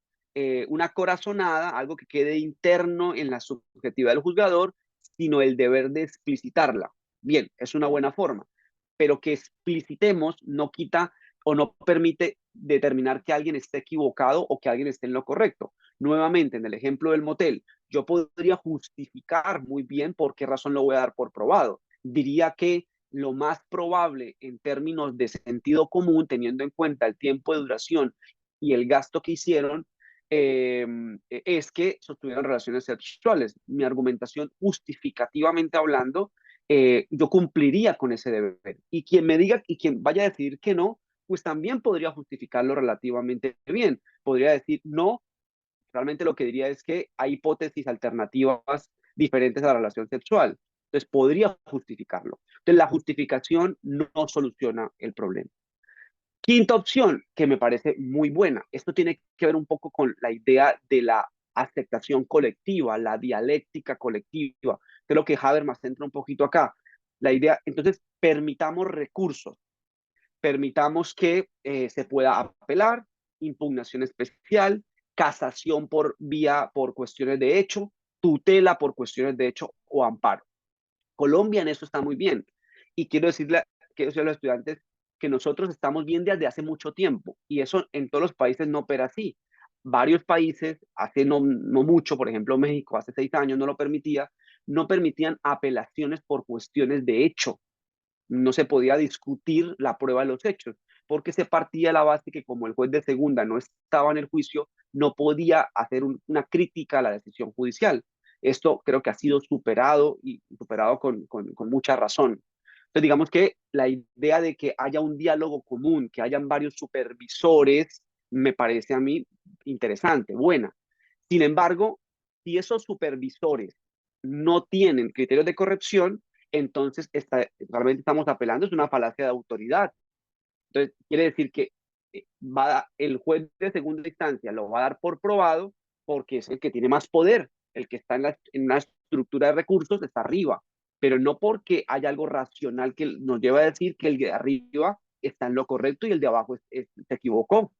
una corazonada, algo que quede interno en la subjetividad del juzgador, sino el deber de explicitarla. Bien, es una buena forma, pero que explicitemos no quita o no permite determinar que alguien esté equivocado o que alguien esté en lo correcto. Nuevamente, en el ejemplo del motel, yo podría justificar muy bien por qué razón lo voy a dar por probado. Diría que lo más probable en términos de sentido común, teniendo en cuenta el tiempo de duración y el gasto que hicieron, es que sostuvieron relaciones sexuales. Mi argumentación, justificativamente hablando, yo cumpliría con ese deber. Y quien me diga y quien vaya a decidir que no, pues también podría justificarlo relativamente bien. Podría decir no, realmente lo que diría es que hay hipótesis alternativas diferentes a la relación sexual. Entonces podría justificarlo. Entonces la justificación no soluciona el problema. Quinta opción, que me parece muy buena. Esto tiene que ver un poco con la idea de la aceptación colectiva, la dialéctica colectiva. Creo que Habermas entra un poquito acá. La idea, entonces, permitamos recursos, permitamos que se pueda apelar, impugnación especial, casación por cuestiones de hecho, tutela por cuestiones de hecho o amparo. Colombia en eso está muy bien. Y quiero decirle a los estudiantes que nosotros estamos bien desde hace mucho tiempo y eso en todos los países no opera así. Varios países, hace no mucho, por ejemplo México, hace 6 años no lo permitía, no permitían apelaciones por cuestiones de hecho. No se podía discutir la prueba de los hechos, porque se partía de la base que como el juez de segunda no estaba en el juicio, no podía hacer una crítica a la decisión judicial. Esto creo que ha sido superado y superado con mucha razón. Entonces, digamos que la idea de que haya un diálogo común, que hayan varios supervisores, me parece a mí interesante, buena. Sin embargo, si esos supervisores no tienen criterios de corrección, entonces realmente estamos apelando, es una falacia de autoridad. Entonces, quiere decir que el juez de segunda instancia lo va a dar por probado porque es el que tiene más poder, el que está en una estructura de recursos está arriba, pero no porque haya algo racional que nos lleva a decir que el de arriba está en lo correcto y el de abajo se equivocó.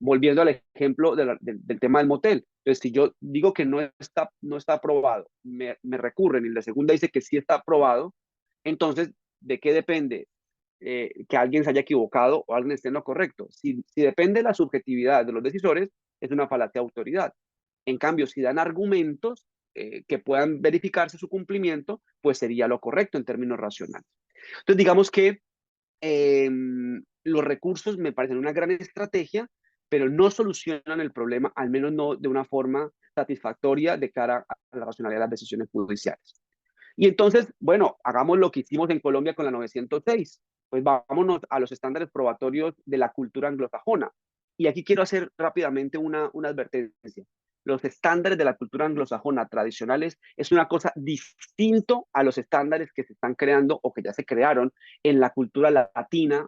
Volviendo al ejemplo del tema del motel. Entonces, si yo digo que no está aprobado, me recurren y el de segunda dice que sí está aprobado, entonces, ¿de qué depende que alguien se haya equivocado o alguien esté en lo correcto? Si depende de la subjetividad de los decisores, es una falacia de autoridad. En cambio, si dan argumentos que puedan verificarse su cumplimiento, pues sería lo correcto en términos racionales. Entonces, digamos que eh, los recursos me parecen una gran estrategia, pero no solucionan el problema, al menos no de una forma satisfactoria de cara a la racionalidad de las decisiones judiciales. Y entonces, bueno, hagamos lo que hicimos en Colombia con la 906. Pues vámonos a los estándares probatorios de la cultura anglosajona. Y aquí quiero hacer rápidamente una advertencia. Los estándares de la cultura anglosajona tradicionales es una cosa distinto a los estándares que se están creando o que ya se crearon en la cultura latina,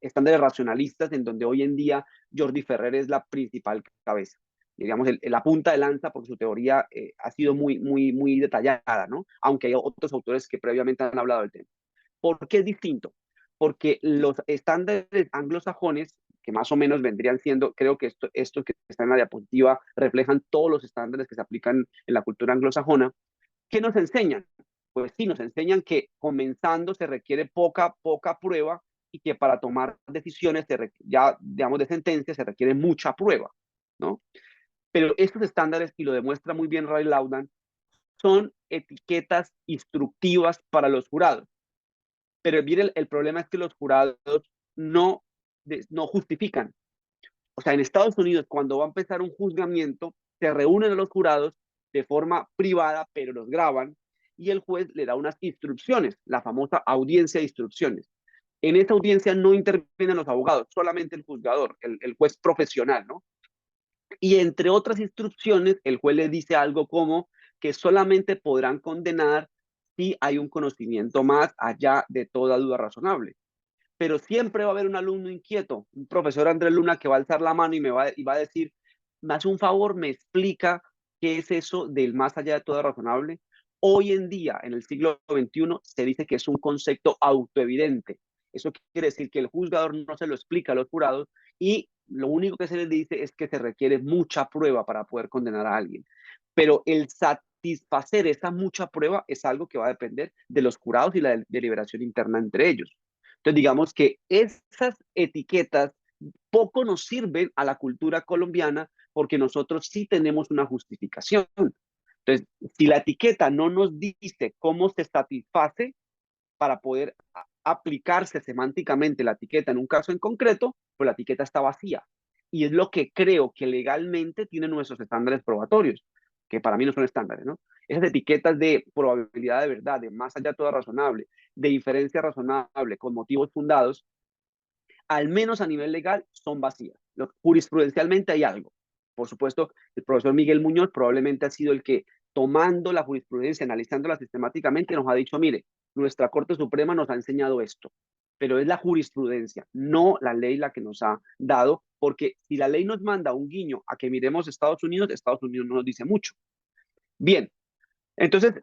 estándares racionalistas, en donde hoy en día Jordi Ferrer es la principal cabeza, digamos, la punta de lanza, porque su teoría ha sido muy detallada, ¿no? Aunque hay otros autores que previamente han hablado del tema. ¿Por qué es distinto? Porque los estándares anglosajones, que más o menos vendrían siendo, creo que esto que está en la diapositiva reflejan todos los estándares que se aplican en la cultura anglosajona. ¿Qué nos enseñan? Pues sí, nos enseñan que comenzando se requiere poca prueba y que para tomar decisiones, ya digamos de sentencia, se requiere mucha prueba, ¿no? Pero estos estándares, y lo demuestra muy bien Ray Laudan, son etiquetas instructivas para los jurados. Pero el problema es que los jurados no, no justifican. O sea, en Estados Unidos, cuando va a empezar un juzgamiento, se reúnen a los jurados de forma privada, pero los graban, y el juez le da unas instrucciones, la famosa audiencia de instrucciones. En esa audiencia no intervienen los abogados, solamente el juzgador, el juez profesional, ¿no? Y entre otras instrucciones, el juez le dice algo como que solamente podrán condenar si hay un conocimiento más allá de toda duda razonable. Pero siempre va a haber un alumno inquieto, un profesor Andrés Luna que va a alzar la mano y va a decir, me hace un favor, me explica qué es eso del más allá de toda razonable. Hoy en día, en el siglo XXI, se dice que es un concepto autoevidente. Eso quiere decir que el juzgador no se lo explica a los jurados y lo único que se les dice es que se requiere mucha prueba para poder condenar a alguien. Pero el satisfacer esa mucha prueba es algo que va a depender de los jurados y la deliberación interna entre ellos. Entonces, digamos que esas etiquetas poco nos sirven a la cultura colombiana porque nosotros sí tenemos una justificación. Entonces, si la etiqueta no nos dice cómo se satisface para poder aplicarse semánticamente la etiqueta en un caso en concreto, pues la etiqueta está vacía. Y es lo que creo que legalmente tienen nuestros estándares probatorios, que para mí no son estándares, ¿no? Esas etiquetas de probabilidad de verdad, de más allá de todo razonable, de diferencia razonable, con motivos fundados, al menos a nivel legal, son vacías. Jurisprudencialmente hay algo. Por supuesto, el profesor Miguel Muñoz probablemente ha sido el que, tomando la jurisprudencia, analizándola sistemáticamente, nos ha dicho, mire, nuestra Corte Suprema nos ha enseñado esto, pero es la jurisprudencia, no la ley la que nos ha dado, porque si la ley nos manda un guiño a que miremos Estados Unidos no nos dice mucho. Bien, entonces,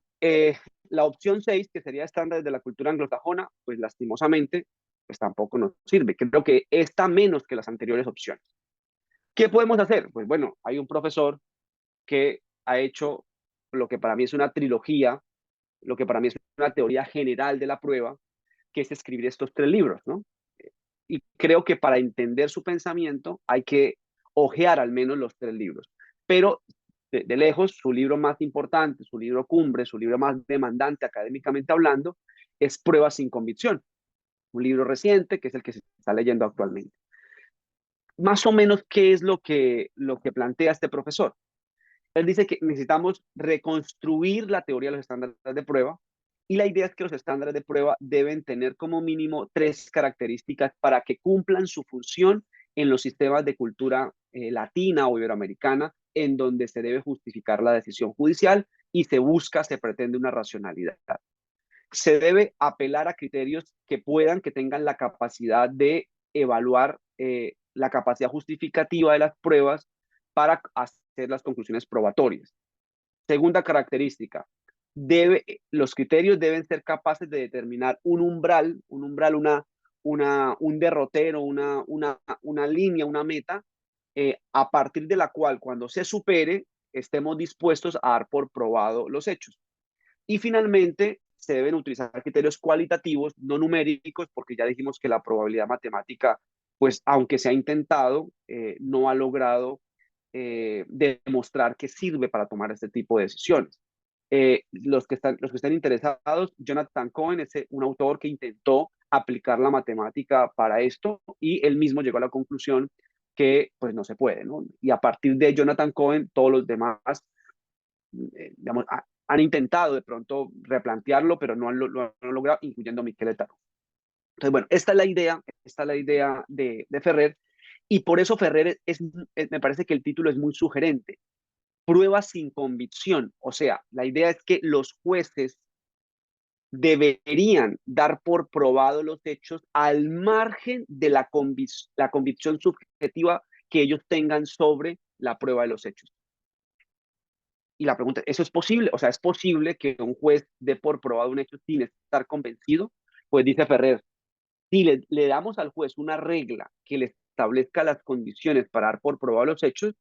la opción 6, que sería estándar de la cultura anglosajona, pues lastimosamente, pues tampoco nos sirve. Creo que está menos que las anteriores opciones. ¿Qué podemos hacer? Pues bueno, hay un profesor que ha hecho lo que para mí es una trilogía, lo que para mí es una teoría general de la prueba, que es escribir estos 3 libros, ¿no? Y creo que para entender su pensamiento hay que ojear al menos los 3 libros. Pero de lejos, su libro más importante, su libro cumbre, su libro más demandante académicamente hablando, es Pruebas sin convicción, un libro reciente que es el que se está leyendo actualmente. Más o menos, ¿qué es lo que plantea este profesor? Él dice que necesitamos reconstruir la teoría de los estándares de prueba y la idea es que los estándares de prueba deben tener como mínimo 3 características para que cumplan su función en los sistemas de cultura latina o iberoamericana, en donde se debe justificar la decisión judicial y se pretende una racionalidad. Se debe apelar a criterios que tengan la capacidad de evaluar la capacidad justificativa de las pruebas para hacer las conclusiones probatorias. Segunda característica, los criterios deben ser capaces de determinar un derrotero, una línea, una meta, a partir de la cual cuando se supere estemos dispuestos a dar por probado los hechos. Y finalmente, se deben utilizar criterios cualitativos, no numéricos, porque ya dijimos que la probabilidad matemática, pues aunque se ha intentado, no ha logrado demostrar que sirve para tomar este tipo de decisiones. Los que están interesados, Jonathan Cohen es un autor que intentó aplicar la matemática para esto y él mismo llegó a la conclusión que pues no se puede, ¿no? Y a partir de Jonathan Cohen, todos los demás, digamos, han intentado de pronto replantearlo, pero no lo han logrado, incluyendo Miquel Etaro. Entonces, bueno, esta es la idea de Ferrer, y por eso Ferrer me parece que el título es muy sugerente. Pruebas sin convicción. O sea, la idea es que los jueces deberían dar por probado los hechos al margen de la convicción subjetiva que ellos tengan sobre la prueba de los hechos. Y la pregunta, ¿eso es posible? O sea, ¿es posible que un juez dé por probado un hecho sin estar convencido? Pues dice Ferrer, si le damos al juez una regla que le establezca las condiciones para dar por probados los hechos,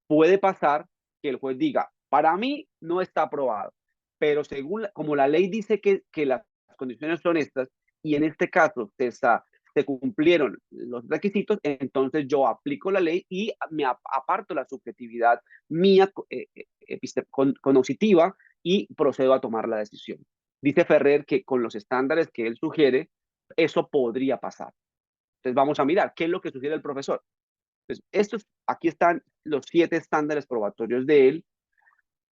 puede pasar que el juez diga, para mí no está probado, pero según, como la ley dice que las condiciones son estas, y en este caso se cumplieron los requisitos, entonces yo aplico la ley y me aparto la subjetividad mía cognitiva y procedo a tomar la decisión. Dice Ferrer que con los estándares que él sugiere, eso podría pasar. Entonces vamos a mirar qué es lo que sugiere el profesor. Entonces, aquí están los 7 estándares probatorios de él.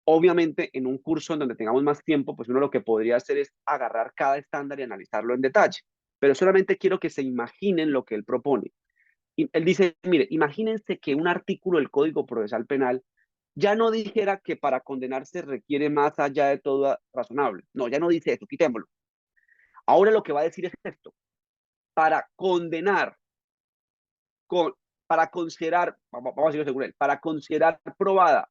Obviamente, en un curso en donde tengamos más tiempo, pues uno lo que podría hacer es agarrar cada estándar y analizarlo en detalle. Pero solamente quiero que se imaginen lo que él propone. Y él dice, mire, imagínense que un artículo del Código Procesal Penal ya no dijera que para condenarse requiere más allá de todo razonable. No, ya no dice eso, quitémoslo. Ahora lo que va a decir es esto. Para condenar, con, para considerar, vamos a decirlo según él, para considerar probada,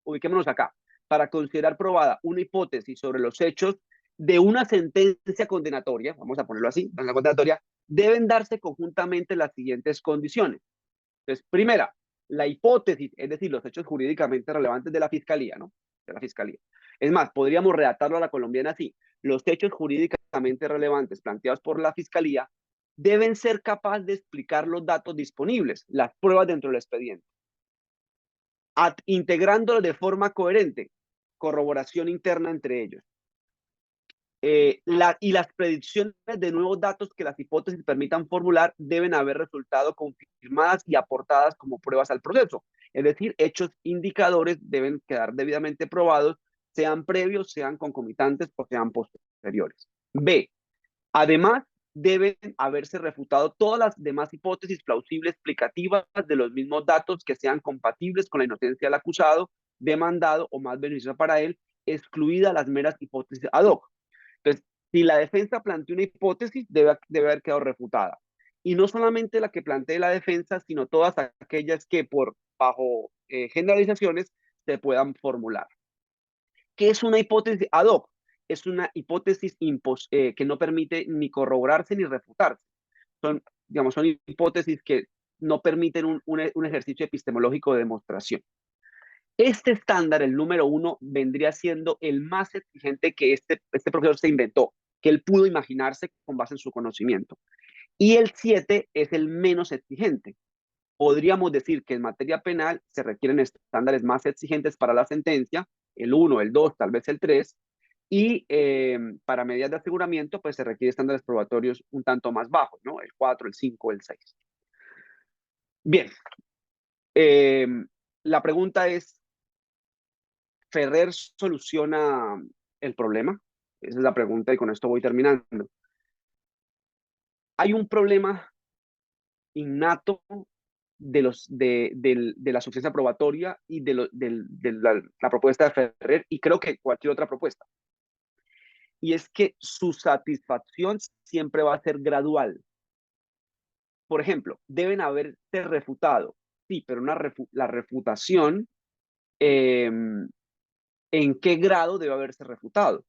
ubiquémonos acá, para considerar probada una hipótesis sobre los hechos de una sentencia condenatoria, vamos a ponerlo así, en la condenatoria, deben darse conjuntamente las siguientes condiciones. Entonces, primera, la hipótesis, es decir, los hechos jurídicamente relevantes de la fiscalía, ¿no? De la fiscalía. Es más, podríamos redactarlo a la colombiana así. Los hechos jurídicamente relevantes planteados por la fiscalía deben ser capaces de explicar los datos disponibles, las pruebas dentro del expediente, integrándolo de forma coherente, corroboración interna entre ellos. Y las predicciones de nuevos datos que las hipótesis permitan formular deben haber resultado confirmadas y aportadas como pruebas al proceso. Es decir, hechos indicadores deben quedar debidamente probados, sean previos, sean concomitantes o sean posteriores. B. Además, deben haberse refutado todas las demás hipótesis plausibles explicativas de los mismos datos que sean compatibles con la inocencia del acusado, demandado o más beneficiosa para él, excluidas las meras hipótesis ad hoc. Entonces, si la defensa plantea una hipótesis, debe haber quedado refutada. Y no solamente la que plantee la defensa, sino todas aquellas que bajo generalizaciones se puedan formular. ¿Qué es una hipótesis ad hoc? Es una hipótesis que no permite ni corroborarse ni refutarse. Son hipótesis que no permiten un ejercicio epistemológico de demostración. Este estándar, el número 1, vendría siendo el más exigente que este profesor se inventó, que él pudo imaginarse con base en su conocimiento. Y el 7 es el menos exigente. Podríamos decir que en materia penal se requieren estándares más exigentes para la sentencia, el 1, el 2, tal vez el 3, y para medidas de aseguramiento, pues se requieren estándares probatorios un tanto más bajos, ¿no? El 4, el 5, el 6. Bien, la pregunta es, ¿Ferrer soluciona el problema? Esa es la pregunta y con esto voy terminando. Hay un problema innato de la suficiencia probatoria y de la propuesta de Ferrer, y creo que cualquier otra propuesta. Y es que su satisfacción siempre va a ser gradual. Por ejemplo, deben haberse refutado, sí, pero la refutación, ¿en qué grado debe haberse refutado?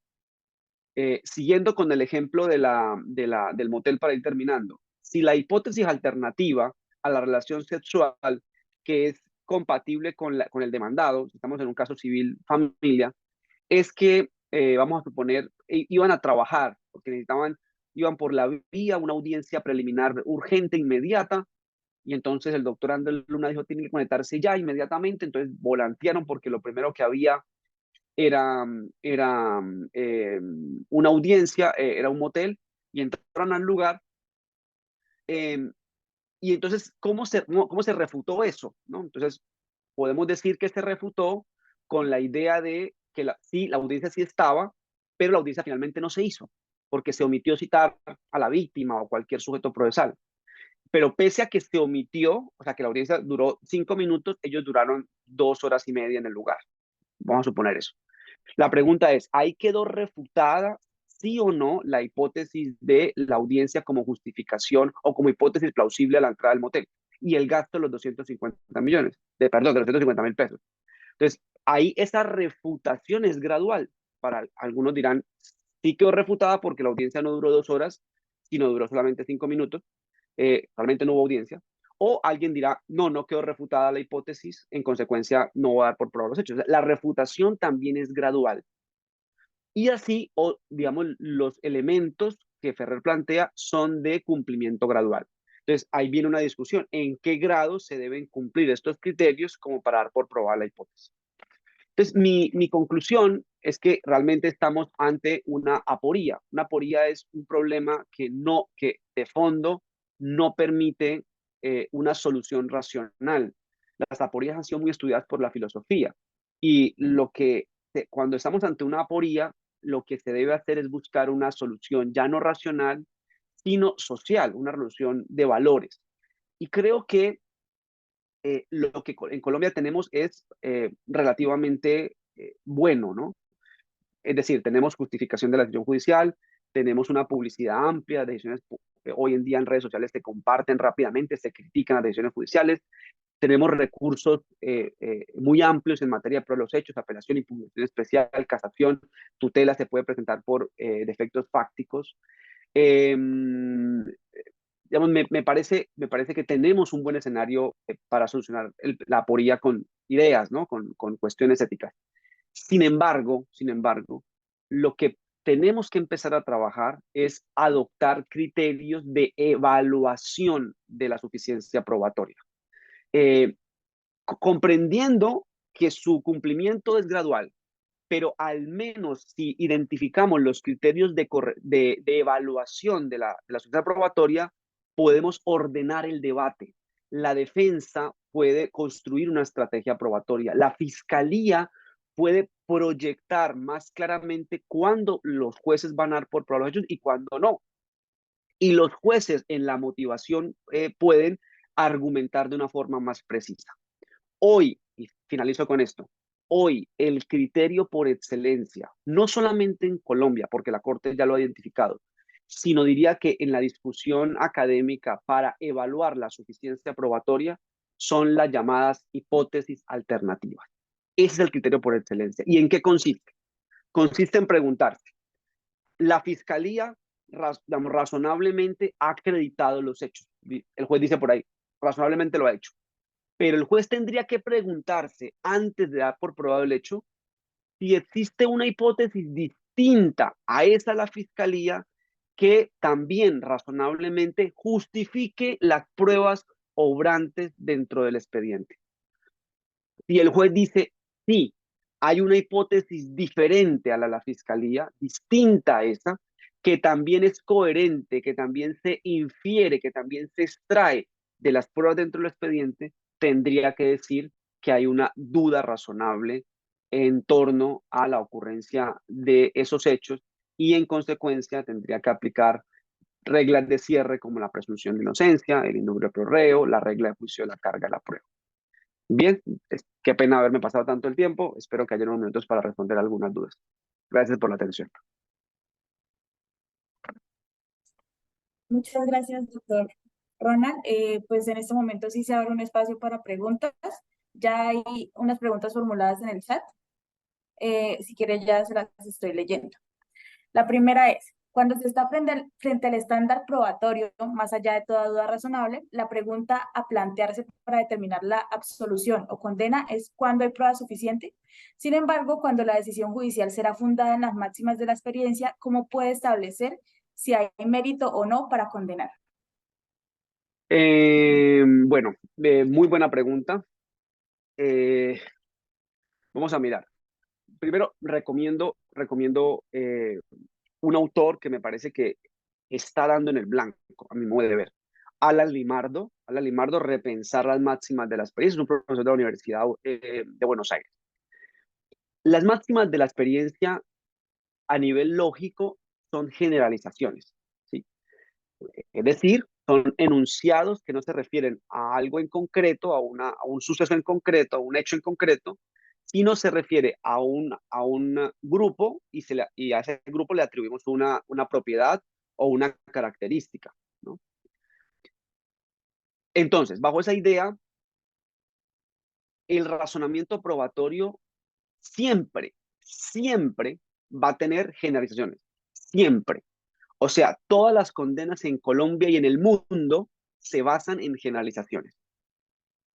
Siguiendo con el ejemplo del motel para ir terminando, si la hipótesis alternativa a la relación sexual que es compatible con el demandado, si estamos en un caso civil familia, es que, vamos a suponer, iban a trabajar porque iban por la vía, una audiencia preliminar urgente, inmediata, y entonces el doctor Andrés Luna dijo, tiene que conectarse ya inmediatamente, entonces volantearon porque lo primero que había era una audiencia, era un motel, y entraron al lugar. eh, y entonces, ¿cómo se refutó eso? ¿No? Entonces, podemos decir que se refutó con la idea de que sí, la audiencia sí estaba, pero la audiencia finalmente no se hizo, porque se omitió citar a la víctima o cualquier sujeto procesal. Pero pese a que se omitió, o sea, que la audiencia duró 5 minutos, ellos duraron 2 horas y media en el lugar. Vamos a suponer eso. La pregunta es, ¿ahí quedó refutada, sí o no, la hipótesis de la audiencia como justificación o como hipótesis plausible a la entrada del motel? Y el gasto de los 250 millones, perdón, de los 250 mil pesos. Entonces, ahí esa refutación es gradual. Para algunos dirán, sí quedó refutada porque la audiencia no duró 2 horas, sino duró solamente 5 minutos. Realmente no hubo audiencia. o alguien dirá, no, no quedó refutada la hipótesis, en consecuencia no va a dar por probar los hechos. O sea, la refutación también es gradual. Y así, o digamos, los elementos que Ferrer plantea son de cumplimiento gradual. Entonces, ahí viene una discusión, ¿en qué grado se deben cumplir estos criterios como para dar por probada la hipótesis? Entonces, mi conclusión es que realmente estamos ante una aporía. Una aporía es un problema que de fondo no permite una solución racional. Las aporías han sido muy estudiadas por la filosofía y cuando estamos ante una aporía, lo que se debe hacer es buscar una solución ya no racional, sino social, una solución de valores. Y creo que lo que en Colombia tenemos es relativamente bueno, ¿no? Es decir, tenemos justificación de la decisión judicial, tenemos una publicidad amplia, decisiones hoy en día en redes sociales se comparten rápidamente, se critican las decisiones judiciales, tenemos recursos muy amplios en materia de prueba de los hechos, apelación, impugnación especial, casación, tutela se puede presentar por defectos fácticos. Eh, digamos, me parece que tenemos un buen escenario para solucionar la aporía con ideas, ¿no? Con cuestiones éticas. Sin embargo, lo que tenemos que empezar a trabajar es adoptar criterios de evaluación de la suficiencia probatoria, eh, comprendiendo que su cumplimiento es gradual, pero al menos si identificamos los criterios de evaluación de la sociedad probatoria, podemos ordenar el debate. La defensa puede construir una estrategia probatoria. La fiscalía puede proyectar más claramente cuándo los jueces van a dar por probar los hechos y cuándo no. Y los jueces en la motivación pueden argumentar de una forma más precisa. Hoy, y finalizo con esto, hoy el criterio por excelencia, no solamente en Colombia, porque la Corte ya lo ha identificado, sino diría que en la discusión académica para evaluar la suficiencia probatoria son las llamadas hipótesis alternativas. Ese es el criterio por excelencia. ¿Y en qué consiste? Consiste en preguntarse, ¿la fiscalía razonablemente ha acreditado los hechos? El juez dice por ahí, razonablemente lo ha hecho. Pero el juez tendría que preguntarse, antes de dar por probado el hecho, si existe una hipótesis distinta a esa de la fiscalía que también razonablemente justifique las pruebas obrantes dentro del expediente. Si el juez dice, sí, hay una hipótesis diferente a la fiscalía, distinta a esa, que también es coherente, que también se infiere, que también se extrae de las pruebas dentro del expediente, tendría que decir que hay una duda razonable en torno a la ocurrencia de esos hechos y en consecuencia tendría que aplicar reglas de cierre como la presunción de inocencia, el indubio pro reo, la regla de juicio de la carga de la prueba. Bien, qué pena haberme pasado tanto el tiempo. Espero que haya unos minutos para responder algunas dudas. Gracias por la atención. Muchas gracias, doctor Ronald. Pues en este momento sí se abre un espacio para preguntas. Ya hay unas preguntas formuladas en el chat. Si quiere ya se las estoy leyendo. La primera es, cuando se está frente al estándar probatorio, más allá de toda duda razonable, la pregunta a plantearse para determinar la absolución o condena es cuándo hay prueba suficiente. Sin embargo, cuando la decisión judicial será fundada en las máximas de la experiencia, ¿cómo puede establecer si hay mérito o no para condenar? Bueno, muy buena pregunta. Eh, vamos a mirar. Primero, recomiendo un autor que me parece que está dando en el blanco, a mi modo de ver. Alan Limardo, Repensar las máximas de la experiencia, es un profesor de la Universidad de Buenos Aires. Las máximas de la experiencia a nivel lógico son generalizaciones, ¿sí? Es decir, son enunciados que no se refieren a algo en concreto, a un suceso en concreto, a un hecho en concreto, sino se refiere a un grupo y a ese grupo le atribuimos una propiedad o una característica, ¿no? Entonces, bajo esa idea, el razonamiento probatorio siempre va a tener generalizaciones, siempre. O sea, todas las condenas en Colombia y en el mundo se basan en generalizaciones.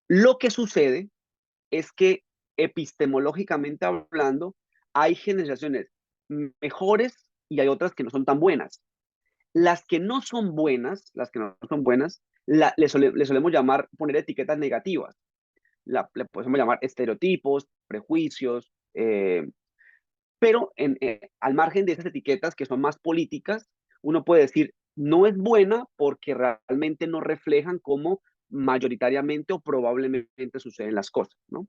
Lo que sucede es que epistemológicamente hablando, hay generalizaciones mejores y hay otras que no son tan buenas. Las que no son buenas, le solemos llamar, poner etiquetas negativas. Le podemos llamar estereotipos, prejuicios, pero al margen de esas etiquetas que son más políticas, uno puede decir, no es buena porque realmente no reflejan cómo mayoritariamente o probablemente suceden las cosas, ¿no?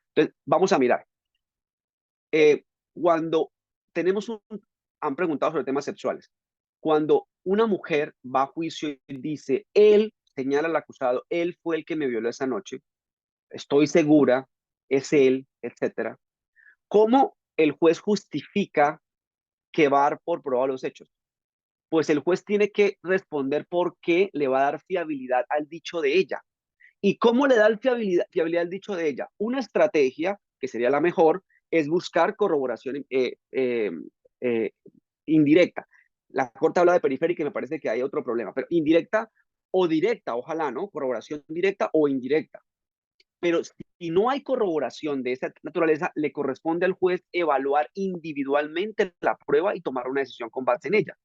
Entonces, vamos a mirar. Cuando tenemos han preguntado sobre temas sexuales. Cuando una mujer va a juicio y dice, él, señala al acusado, él fue el que me violó esa noche, estoy segura, es él, etcétera. ¿Cómo el juez justifica que va a dar por probados los hechos? Pues el juez tiene que responder por qué le va a dar fiabilidad al dicho de ella. ¿Y cómo le da fiabilidad al dicho de ella? Una estrategia, que sería la mejor, es buscar corroboración eh, indirecta. La corte habla de periférica y me parece que hay otro problema, pero indirecta o directa, ojalá, ¿no? Corroboración directa o indirecta. Pero si no hay corroboración de esa naturaleza, le corresponde al juez evaluar individualmente la prueba y tomar una decisión con base en ella.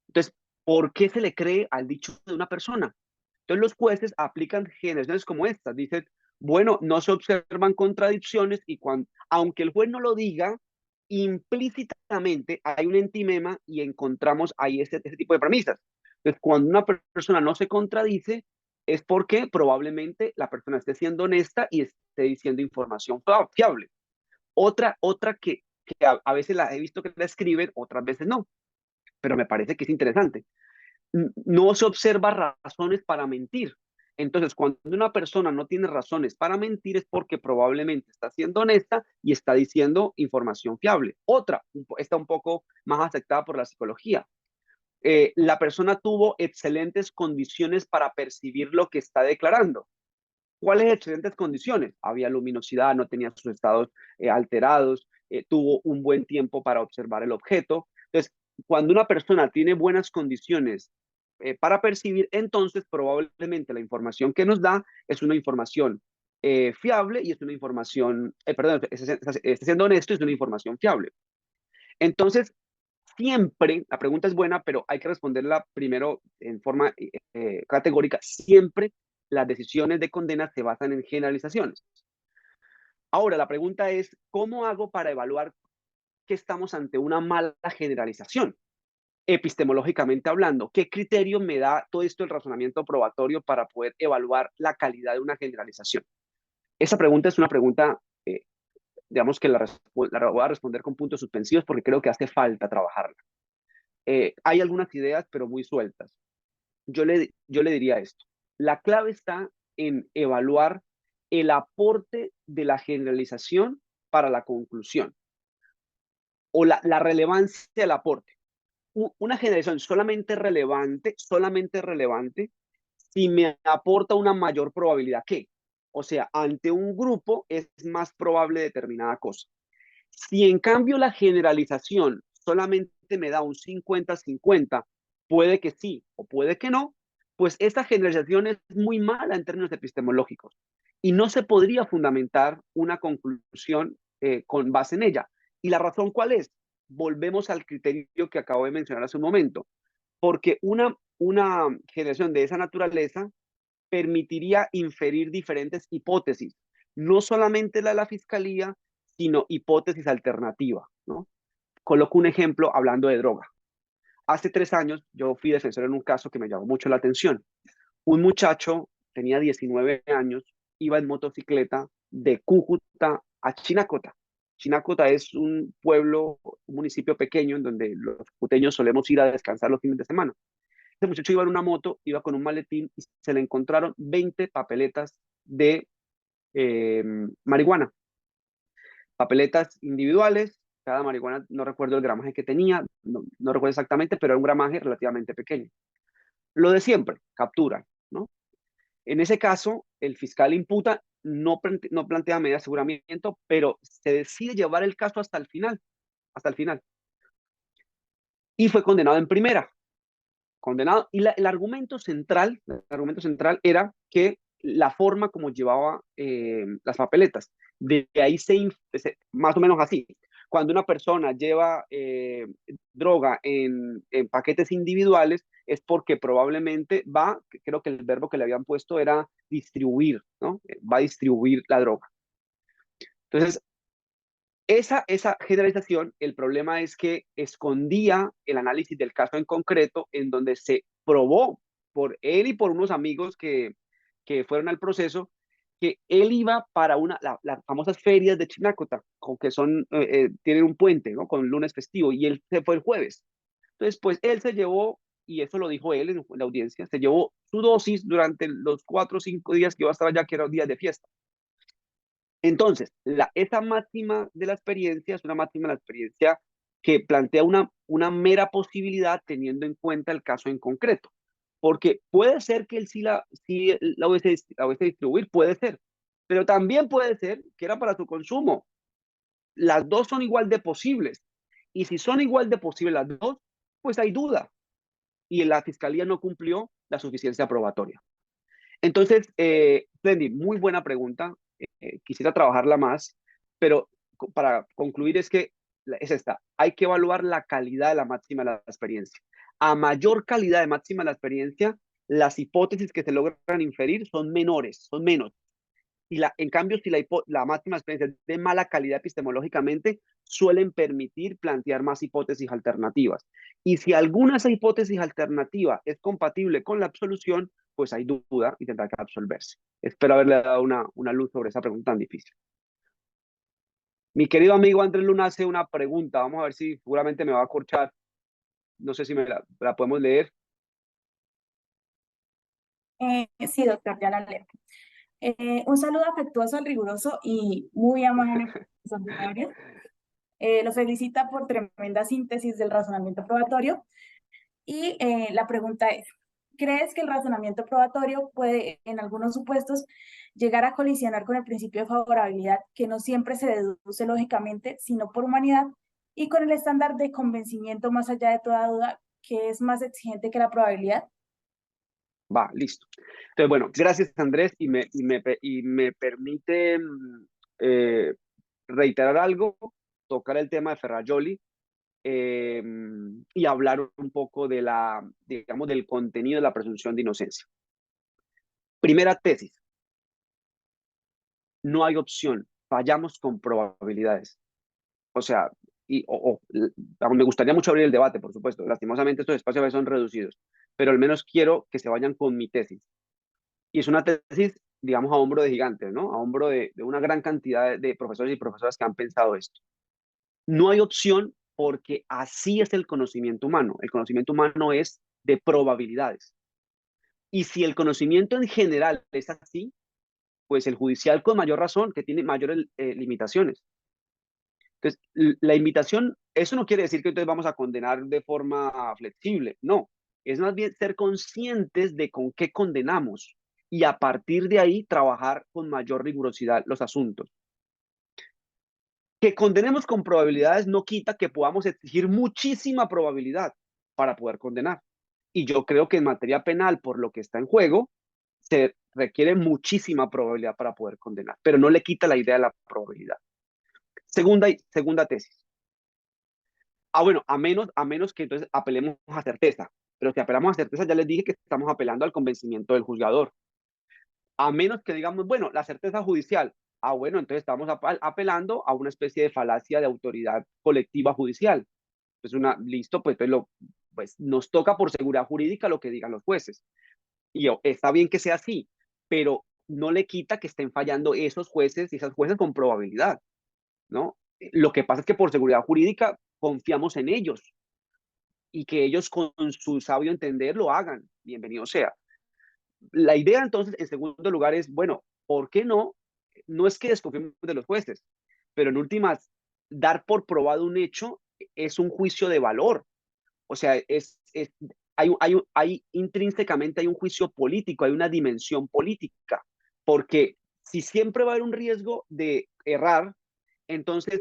Entonces, ¿por qué se le cree al dicho de una persona? Entonces los jueces aplican generaciones como estas. Dicen, bueno, no se observan contradicciones y aunque el juez no lo diga, implícitamente hay un entimema y encontramos ahí ese tipo de premisas. Entonces, cuando una persona no se contradice, es porque probablemente la persona esté siendo honesta y esté diciendo información fiable. Otra que a veces la he visto que la escriben, otras veces no, pero me parece que es interesante. No se observa razones para mentir. Entonces, cuando una persona no tiene razones para mentir es porque probablemente está siendo honesta y está diciendo información fiable. Otra, está un poco más aceptada por la psicología. La persona tuvo excelentes condiciones para percibir lo que está declarando. ¿Cuáles excelentes condiciones? Había luminosidad, no tenía sus estados alterados, tuvo un buen tiempo para observar el objeto. Entonces, cuando una persona tiene buenas condiciones para percibir, entonces probablemente la información que nos da es una información fiable y es una información, perdón, está siendo honesto y es una información fiable. Entonces, siempre, la pregunta es buena, pero hay que responderla primero en forma categórica. Siempre las decisiones de condena se basan en generalizaciones. Ahora, la pregunta es, ¿cómo hago para evaluar que estamos ante una mala generalización? Epistemológicamente hablando, ¿qué criterio me da todo esto el razonamiento probatorio para poder evaluar la calidad de una generalización? Esa pregunta es una pregunta, digamos que la voy a responder con puntos suspensivos porque creo que hace falta trabajarla. Hay algunas ideas, pero muy sueltas. Yo le diría esto. La clave está en evaluar el aporte de la generalización para la conclusión o la relevancia del aporte. Una generalización solamente relevante si me aporta una mayor probabilidad que. O sea, ante un grupo es más probable determinada cosa. Si en cambio la generalización solamente me da un 50-50, puede que sí o puede que no, pues esta generalización es muy mala en términos epistemológicos y no se podría fundamentar una conclusión con base en ella. ¿Y la razón cuál es? Volvemos al criterio que acabo de mencionar hace un momento, porque una generación de esa naturaleza permitiría inferir diferentes hipótesis, no solamente la de la fiscalía, sino hipótesis alternativa, ¿no? Coloco un ejemplo hablando de droga. Hace 3 años yo fui defensor en un caso que me llamó mucho la atención. Un muchacho, tenía 19 años, iba en motocicleta de Cúcuta a Chinacota. Chinacota es un pueblo, un municipio pequeño en donde los cuteños solemos ir a descansar los fines de semana. Este muchacho iba en una moto, iba con un maletín y se le encontraron 20 papeletas de marihuana. Papeletas individuales, cada marihuana, no recuerdo el gramaje que tenía, no recuerdo exactamente, pero era un gramaje relativamente pequeño. Lo de siempre, captura, ¿no? En ese caso, el fiscal imputa, no plantea medida de aseguramiento, pero se decide llevar el caso hasta el final, y fue condenado en primera. condenado. Y el argumento central era que la forma como llevaba las papeletas, de ahí más o menos así. Cuando una persona lleva droga en paquetes individuales, es porque probablemente creo que el verbo que le habían puesto era distribuir, ¿no? Va a distribuir la droga. Entonces, esa generalización, el problema es que escondía el análisis del caso en concreto, en donde se probó por él y por unos amigos que fueron al proceso, que él iba para las famosas ferias de Chinácota, que tienen un puente, ¿no? Con lunes festivo, y él se fue el jueves. Entonces, pues él se llevó, y eso lo dijo él en la audiencia, se llevó su dosis durante los 4 o 5 días que iba a estar allá, que eran días de fiesta. Entonces, esa máxima de la experiencia es una máxima de la experiencia que plantea una mera posibilidad teniendo en cuenta el caso en concreto. Porque puede ser que él sí la hubiese distribuir, puede ser. Pero también puede ser que era para su consumo. Las dos son igual de posibles. Y si son igual de posibles las dos, pues hay duda. Y la fiscalía no cumplió la suficiencia probatoria. Entonces, Slendy, muy buena pregunta. Quisiera trabajarla más, pero para concluir es que es esta. Hay que evaluar la calidad de la máxima de la experiencia. A mayor calidad de máxima de la experiencia, las hipótesis que se logran inferir son menores, son menos. En cambio, si la máxima experiencia es de mala calidad epistemológicamente, suelen permitir plantear más hipótesis alternativas. Y si alguna de esas hipótesis alternativas es compatible con la absolución, pues hay duda y tendrá que absolverse. Espero haberle dado una luz sobre esa pregunta tan difícil. Mi querido amigo Andrés Luna hace una pregunta. Vamos a ver si seguramente me va a corchar. No sé si la podemos leer. Sí, doctor, ya la leo. Un saludo afectuoso, riguroso y muy amable, profesor Vicario. Lo felicita por tremenda síntesis del razonamiento probatorio. Y la pregunta es, ¿crees que el razonamiento probatorio puede, en algunos supuestos, llegar a colisionar con el principio de favorabilidad, que no siempre se deduce lógicamente, sino por humanidad, y con el estándar de convencimiento más allá de toda duda, que es más exigente que la probabilidad? Va, listo. Entonces, bueno, gracias Andrés y me permite eh, reiterar algo, tocar el tema de Ferrajoli eh, y hablar un poco digamos, del contenido de la presunción de inocencia. Primera tesis, no hay opción, fallamos con probabilidades. O sea, me gustaría mucho abrir el debate, por supuesto. Lastimosamente estos espacios a veces son reducidos, pero al menos quiero que se vayan con mi tesis. Y es una tesis, digamos, a hombro de gigantes, ¿no? A hombro de una gran cantidad de profesores y profesoras que han pensado esto. No hay opción porque así es el conocimiento humano. El conocimiento humano es de probabilidades. Y si el conocimiento en general es así, pues el judicial con mayor razón, que tiene mayores limitaciones. Entonces, la invitación, eso no quiere decir que entonces vamos a condenar de forma flexible, no. Es más bien ser conscientes de con qué condenamos y a partir de ahí trabajar con mayor rigurosidad los asuntos. Que condenemos con probabilidades no quita que podamos exigir muchísima probabilidad para poder condenar. Y yo creo que en materia penal, por lo que está en juego, se requiere muchísima probabilidad para poder condenar, pero no le quita la idea de la probabilidad. Segunda tesis. Bueno, a menos que entonces apelemos a certeza. Pero si apelamos a certeza, ya les dije que estamos apelando al convencimiento del juzgador. A menos que digamos, bueno, la certeza judicial. Bueno, entonces estamos apelando a una especie de falacia de autoridad colectiva judicial. Pues listo, pues nos toca por seguridad jurídica lo que digan los jueces. Y está bien que sea así, pero no le quita que estén fallando esos jueces y esas jueces con probabilidad, ¿no? Lo que pasa es que por seguridad jurídica confiamos en ellos y que ellos con su sabio entender lo hagan. Bienvenido sea. La idea entonces, en segundo lugar, es, bueno, ¿por qué no? No es que desconfiemos de los jueces, pero en últimas, dar por probado un hecho es un juicio de valor. O sea, intrínsecamente hay un juicio político, hay una dimensión política, porque si siempre va a haber un riesgo de errar, entonces,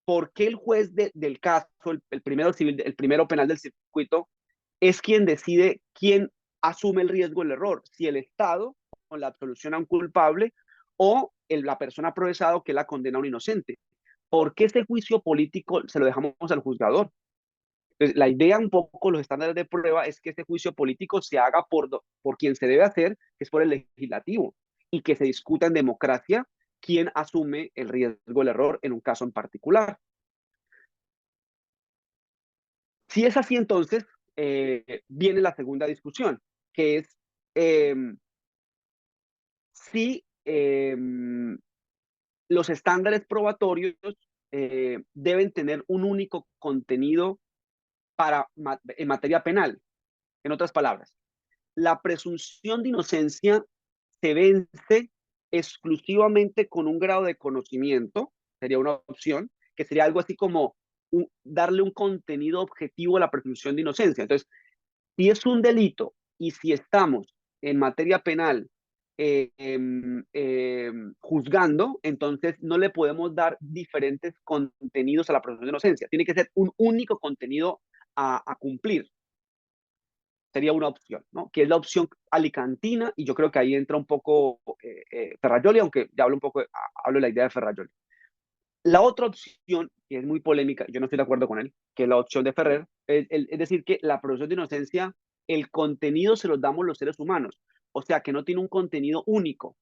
¿por qué el juez del caso, el primero civil, el primero penal del circuito, es quien decide quién asume el riesgo del error, si el Estado con la absolución a un culpable o la persona procesada que la condena a un inocente. ¿Por qué ese juicio político se lo dejamos al juzgador? Entonces, la idea un poco, los estándares de prueba, es que este juicio político se haga por quien se debe hacer, que es por el legislativo, y que se discuta en democracia quién asume el riesgo del error en un caso en particular. Si es así, entonces viene la segunda discusión, que es eh, si los estándares probatorios deben tener un único contenido en materia penal. En otras palabras, la presunción de inocencia se vence exclusivamente con un grado de conocimiento, sería una opción, que sería algo así como darle un contenido objetivo a la presunción de inocencia. Entonces, si es un delito y si estamos en materia penal juzgando, entonces no le podemos dar diferentes contenidos a la presunción de inocencia. Tiene que ser un único contenido a cumplir. Sería una opción, ¿no? Que es la opción alicantina, y yo creo que ahí entra un poco Ferrajoli, aunque ya hablo un poco, hablo de la idea de Ferrajoli. La otra opción, que es muy polémica, yo no estoy de acuerdo con él, que es la opción de Ferrer, es decir, que la presunción de inocencia, el contenido se lo damos los seres humanos, o sea, que no tiene un contenido único,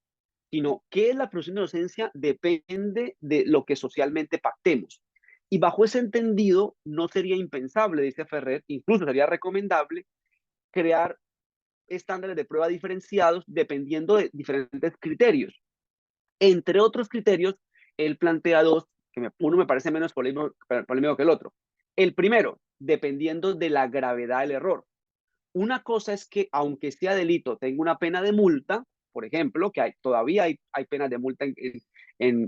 sino que la presunción de inocencia depende de lo que socialmente pactemos. Y bajo ese entendido, no sería impensable, dice Ferrer, incluso sería recomendable crear estándares de prueba diferenciados dependiendo de diferentes criterios. Entre otros criterios, él plantea dos, uno me parece menos polémico que el otro. El primero, dependiendo de la gravedad del error. Una cosa es que, aunque sea delito, tenga una pena de multa, por ejemplo, que todavía hay penas de multa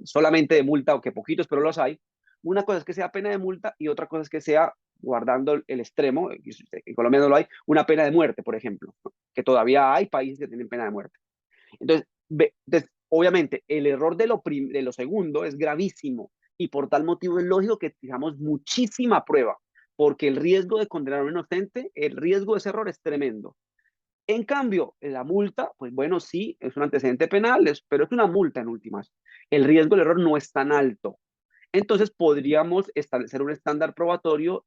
solamente de multa, o que poquitos, pero los hay. Una cosa es que sea pena de multa y otra cosa es que sea, guardando el extremo, en Colombia no lo hay, una pena de muerte, por ejemplo, ¿no? Que todavía hay países que tienen pena de muerte. Entonces, obviamente, el error de lo segundo es gravísimo y por tal motivo es lógico que fijamos muchísima prueba, porque el riesgo de condenar a un inocente, el riesgo de ese error es tremendo. En cambio, la multa, pues bueno, sí, es un antecedente penal, pero es una multa en últimas. El riesgo del error no es tan alto. Entonces podríamos establecer un estándar probatorio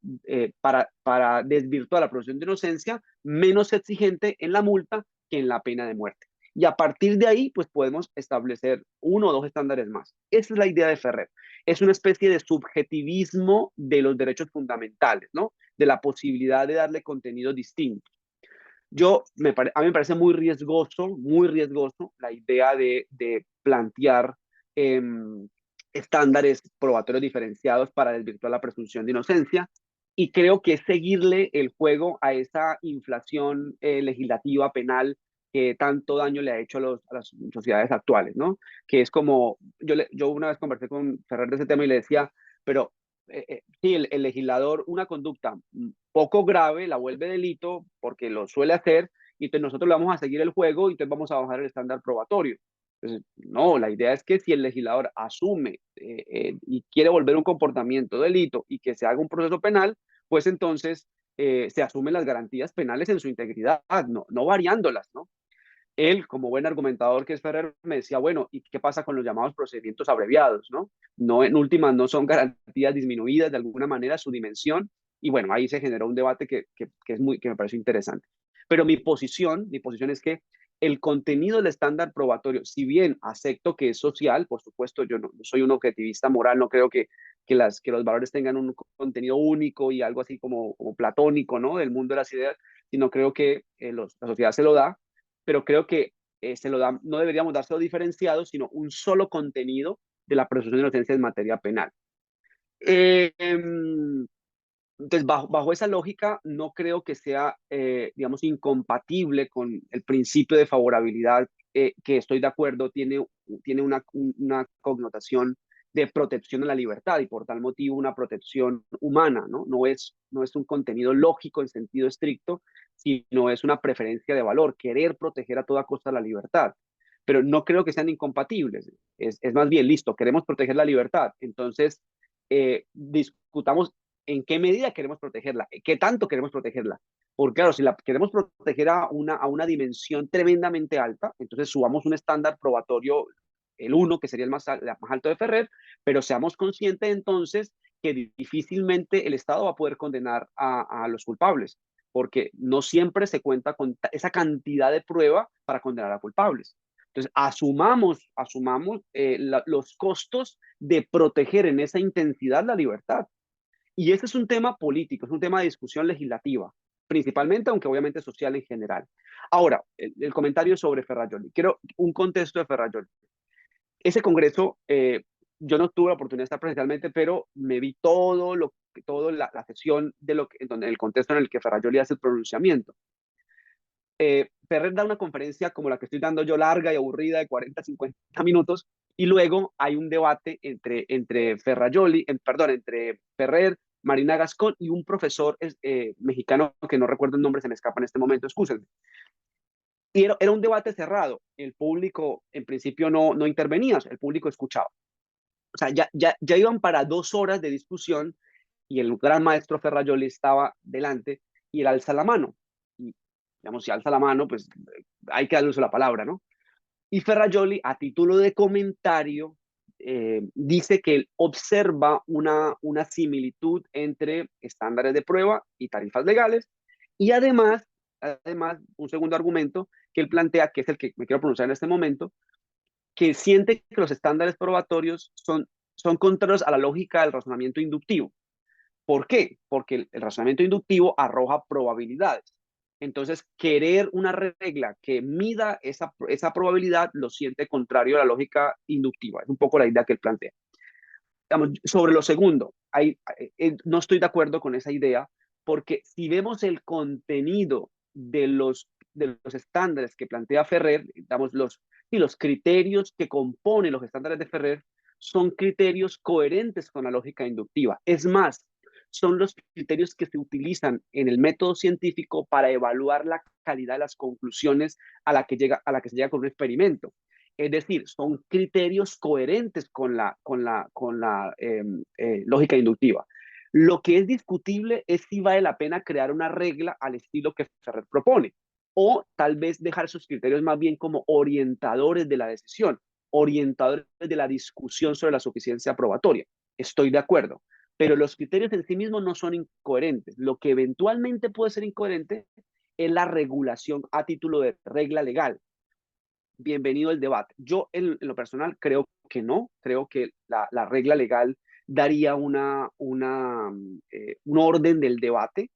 para desvirtuar la presunción de inocencia menos exigente en la multa que en la pena de muerte. Y a partir de ahí, pues podemos establecer uno o dos estándares más. Esa es la idea de Ferrer. Es una especie de subjetivismo de los derechos fundamentales, ¿no? De la posibilidad de darle contenido distinto. A mí me parece muy riesgoso la idea de plantear eh, estándares probatorios diferenciados para desvirtuar la presunción de inocencia. Y creo que es seguirle el juego a esa inflación legislativa penal que tanto daño le ha hecho a las sociedades actuales, ¿no? Que es como, yo una vez conversé con Ferrer de ese tema y le decía, pero sí, el legislador, una conducta poco grave la vuelve delito porque lo suele hacer, y entonces nosotros le vamos a seguir el juego y entonces vamos a bajar el estándar probatorio. Entonces, no, la idea es que si el legislador asume y quiere volver un comportamiento delito y que se haga un proceso penal, pues entonces se asumen las garantías penales en su integridad, no variándolas, ¿no? Él, como buen argumentador que es Ferrer, me decía, bueno, ¿y qué pasa con los llamados procedimientos abreviados, no? No, en últimas, no son garantías disminuidas de alguna manera su dimensión, y bueno, ahí se generó un debate que me pareció interesante. Pero mi posición es que el contenido del estándar probatorio, si bien acepto que es social, por supuesto, yo no soy un objetivista moral, no creo que los valores tengan un contenido único y algo así como platónico, ¿no? Del mundo de las ideas, sino creo que la sociedad se lo da, pero creo que no deberíamos dárselo diferenciado, sino un solo contenido de la presunción de inocencia en materia penal. Entonces, bajo esa lógica, no creo que sea, digamos, incompatible con el principio de favorabilidad, que estoy de acuerdo, tiene una connotación de protección a la libertad y por tal motivo una protección humana, ¿no? No es un contenido lógico en sentido estricto, sino es una preferencia de valor, querer proteger a toda costa la libertad. Pero no creo que sean incompatibles. Es más bien, listo, queremos proteger la libertad. Entonces, discutamos en qué medida queremos protegerla, qué tanto queremos protegerla. Porque claro, si la queremos proteger a una dimensión tremendamente alta, entonces subamos un estándar probatorio, el uno que sería el más, más alto de Ferrer, pero seamos conscientes entonces que difícilmente el Estado va a poder condenar a los culpables, porque no siempre se cuenta con esa cantidad de prueba para condenar a culpables. Entonces, asumamos los costos de proteger en esa intensidad la libertad. Y ese es un tema político, es un tema de discusión legislativa, principalmente, aunque obviamente social en general. Ahora, el comentario sobre Ferrajoli. Quiero un contexto de Ferrajoli. Ese congreso, yo no tuve la oportunidad de estar presencialmente, pero me vi toda la sesión de en donde el contexto en el que Ferrajoli hace el pronunciamiento. Ferrer da una conferencia como la que estoy dando yo, larga y aburrida, de 40, 50 minutos, y luego hay un debate entre Ferrajoli, perdón, entre Ferrer, Marina Gascón y un profesor mexicano que no recuerdo el nombre, se me escapa en este momento, excúsenme. Y era un debate cerrado, el público en principio no intervenía, el público escuchaba. O sea, ya iban para 2 horas de discusión y el gran maestro Ferrajoli estaba delante y él alza la mano. Y, digamos, si alza la mano, pues hay que darle uso a la palabra, ¿no? Y Ferrajoli, a título de comentario, dice que él observa una similitud entre estándares de prueba y tarifas legales y además, un segundo argumento que él plantea, que es el que me quiero pronunciar en este momento, que siente que los estándares probatorios son contrarios a la lógica del razonamiento inductivo. ¿Por qué? Porque el razonamiento inductivo arroja probabilidades. Entonces, querer una regla que mida esa probabilidad lo siente contrario a la lógica inductiva. Es un poco la idea que él plantea. Sobre lo segundo, no estoy de acuerdo con esa idea, porque si vemos el contenido de los estándares que plantea Ferrer, los criterios que componen los estándares de Ferrer son criterios coherentes con la lógica inductiva. Es más, son los criterios que se utilizan en el método científico para evaluar la calidad de las conclusiones a la que se llega con un experimento. Es decir, son criterios coherentes con la lógica inductiva. Lo que es discutible es si vale la pena crear una regla al estilo que Ferrer propone, o tal vez dejar esos criterios más bien como orientadores de la decisión, orientadores de la discusión sobre la suficiencia probatoria. Estoy de acuerdo, pero los criterios en sí mismos no son incoherentes. Lo que eventualmente puede ser incoherente es la regulación a título de regla legal. Bienvenido el debate. Yo en lo personal creo que no, creo que la regla legal daría un orden del debate,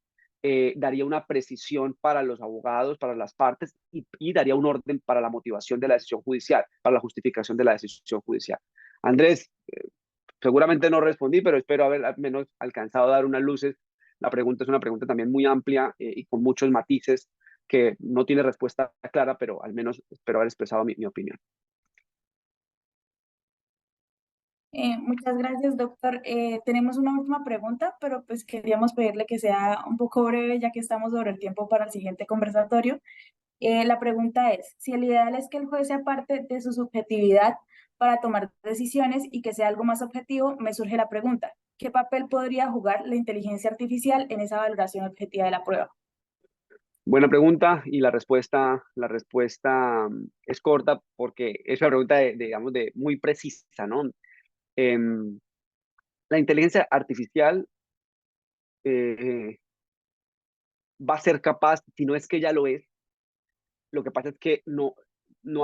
daría una precisión para los abogados, para las partes y daría un orden para la motivación de la decisión judicial, para la justificación de la decisión judicial. Andrés, seguramente no respondí, pero espero haber al menos alcanzado a dar unas luces. La pregunta es una pregunta también muy amplia y con muchos matices que no tiene respuesta clara, pero al menos espero haber expresado mi opinión. Muchas gracias, doctor. Tenemos una última pregunta, pero pues queríamos pedirle que sea un poco breve, ya que estamos sobre el tiempo para el siguiente conversatorio. La pregunta es, si el ideal es que el juez sea parte de su subjetividad para tomar decisiones y que sea algo más objetivo, me surge la pregunta, ¿qué papel podría jugar la inteligencia artificial en esa valoración objetiva de la prueba? Buena pregunta y la respuesta es corta porque es una pregunta, digamos, muy precisa, ¿no? Em, la inteligencia artificial eh, va a ser capaz, si no es que ya lo es, lo que pasa es que no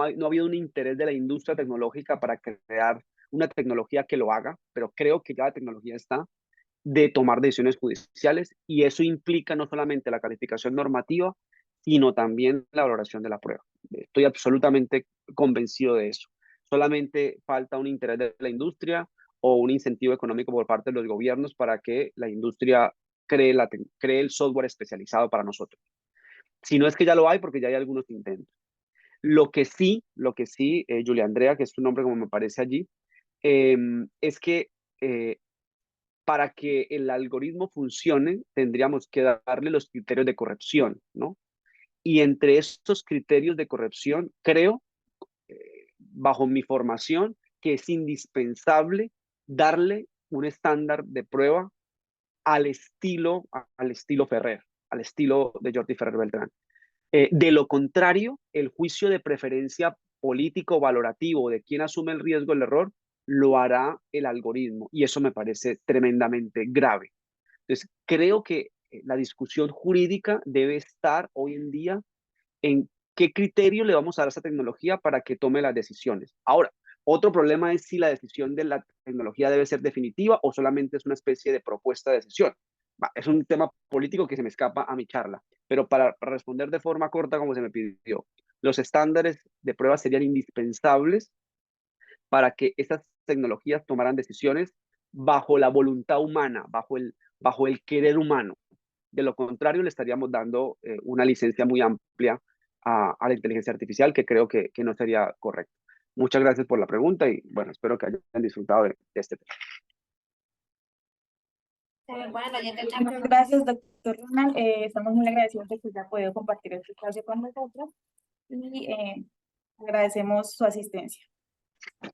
ha habido un interés de la industria tecnológica para crear una tecnología que lo haga, pero creo que ya la tecnología está de tomar decisiones judiciales y eso implica no solamente la calificación normativa, sino también la valoración de la prueba. Estoy absolutamente convencido de eso. Solamente falta un interés de la industria o un incentivo económico por parte de los gobiernos para que la industria cree el software especializado para nosotros. Si no es que ya lo hay, porque ya hay algunos intentos. Lo que sí, Julia Andrea, que es tu nombre como me parece allí, es que para que el algoritmo funcione, tendríamos que darle los criterios de corrección, ¿no? Y entre estos criterios de corrección, creo, bajo mi formación, que es indispensable darle un estándar de prueba al estilo Ferrer, al estilo de Jordi Ferrer Beltrán. De lo contrario, el juicio de preferencia político valorativo de quién asume el riesgo del error lo hará el algoritmo y eso me parece tremendamente grave. Entonces, creo que la discusión jurídica debe estar hoy en día en qué criterio le vamos a dar a esa tecnología para que tome las decisiones. Ahora, otro problema es si la decisión de la tecnología debe ser definitiva o solamente es una especie de propuesta de decisión. Es un tema político que se me escapa a mi charla, pero para responder de forma corta como se me pidió, los estándares de prueba serían indispensables para que estas tecnologías tomaran decisiones bajo la voluntad humana, bajo el querer humano. De lo contrario, le estaríamos dando una licencia muy amplia a la inteligencia artificial, que creo que no sería correcto. Muchas gracias por la pregunta y bueno, espero que hayan disfrutado de este tema. Bueno, ya muchas gracias, doctor Ronald. Estamos muy agradecidos de que usted haya podido compartir este espacio con nosotros y agradecemos su asistencia.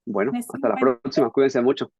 Bueno, En este hasta la momento, próxima. Cuídense mucho.